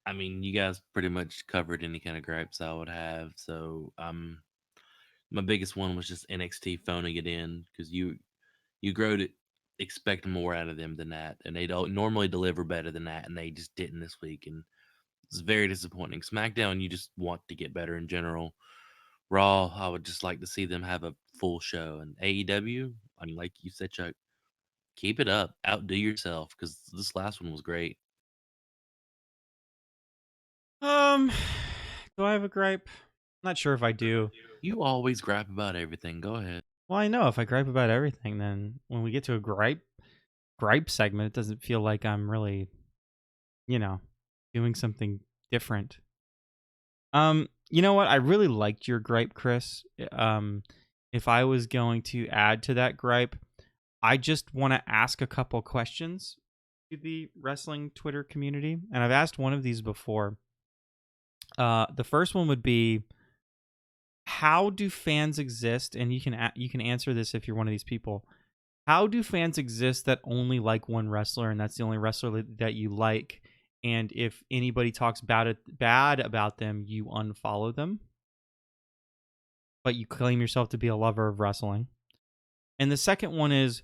I mean, you guys pretty much covered any kind of gripes I would have. So, my biggest one was just NXT phoning it in because you grow to expect more out of them than that, and they don't normally deliver better than that, and they just didn't this week, and it's very disappointing. SmackDown, you just want to get better in general. Raw, I would just like to see them have a full show, and AEW, I mean, like you said, Chuck, keep it up, outdo yourself because this last one was great. Do I have a gripe? Not sure if I do. You always gripe about everything. Go ahead. Well, I know if I gripe about everything, then when we get to a gripe segment, it doesn't feel like I'm really, doing something different. You know what? I really liked your gripe, Chris. If I was going to add to that gripe, I just want to ask a couple questions to the wrestling Twitter community, and I've asked one of these before. The first one would be, how do fans exist? And you can answer this if you're one of these people. How do fans exist that only like one wrestler, and that's the only wrestler that you like? And if anybody talks bad about them, you unfollow them, but you claim yourself to be a lover of wrestling. And the second one is,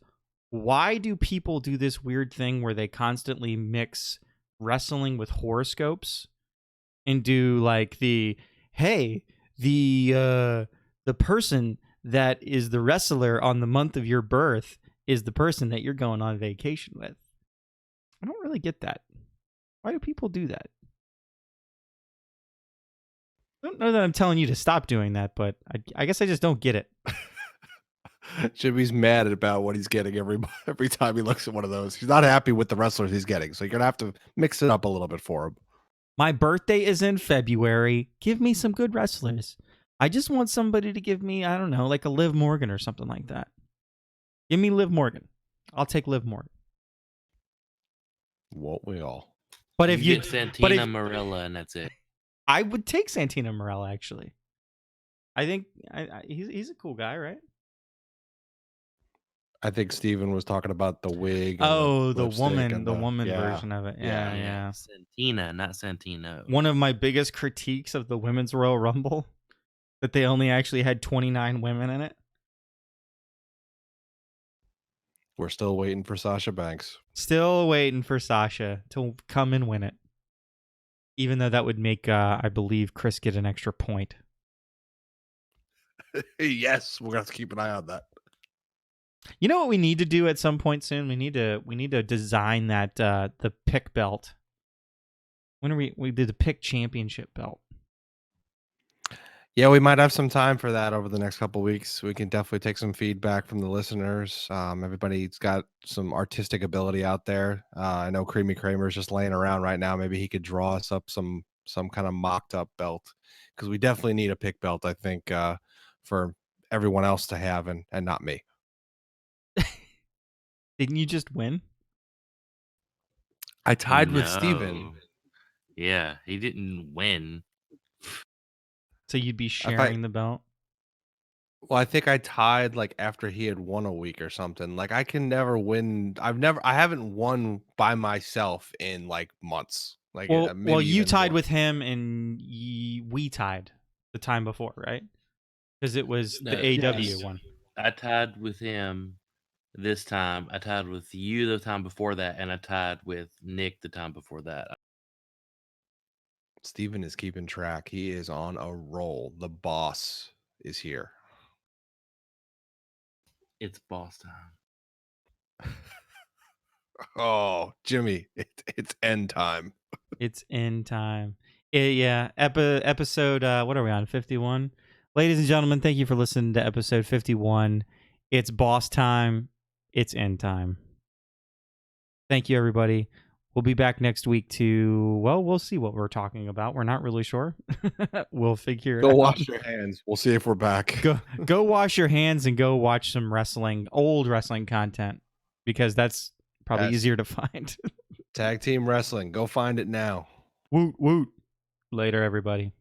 why do people do this weird thing where they constantly mix wrestling with horoscopes and do like the person that is the wrestler on the month of your birth is the person that you're going on vacation with? I don't really get that. Why do people do that? I don't know that I'm telling you to stop doing that, but I guess I just don't get it. Jimmy's mad about what he's getting every time he looks at one of those. He's not happy with the wrestlers he's getting, so you're gonna have to mix it up a little bit for him. My birthday is in February. Give me some good wrestlers. I just want somebody to give me, I don't know, like a Liv Morgan or something like that. Give me Liv Morgan. I'll take Liv Morgan. Won't we all? But if you get Santina Marella, and that's it. I would take Santina Marella, actually. I think he's a cool guy, right? I think Steven was talking about the wig. Oh, the lipstick woman, and the woman version of it. Yeah. Yeah. Santina, not Santino. One of my biggest critiques of the Women's Royal Rumble, that they only actually had 29 women in it. We're still waiting for Sasha Banks. Still waiting for Sasha to come and win it. Even though that would make, I believe, Chris get an extra point. Yes, we're gonna have to keep an eye on that. You know what we need to do at some point soon? We need to design that the pick belt. When are we did the pick championship belt? Yeah, we might have some time for that over the next couple of weeks. We can definitely take some feedback from the listeners. Everybody's got some artistic ability out there. I know Creamy Kramer's just laying around right now. Maybe he could draw us up some kind of mocked up belt, because we definitely need a pick belt, I think, for everyone else to have and not me. Didn't you just win? I tied with Steven. Yeah, he didn't win. So you'd be sharing the belt? Well, I think I tied like after he had won a week or something. Like, I can never win. I haven't won by myself in like months. Like, well, you even tied more. with him, and we tied the time before, right? Because it was the AW one. I tied with him this time. I tied with you the time before that, and I tied with Nick the time before that. Steven is keeping track. He is on a roll. The boss is here. It's boss time. Oh, Jimmy, it's end time. It's end time. Yeah, episode, what are we on, 51? Ladies and gentlemen, thank you for listening to episode 51. It's boss time. It's end time. Thank you, everybody. We'll be back next week we'll see what we're talking about. We're not really sure. We'll figure it out. Go wash your hands. We'll see if we're back. Go wash your hands and go watch some old wrestling content, because that's probably easier to find. Tag team wrestling. Go find it now. Woot woot. Later, everybody.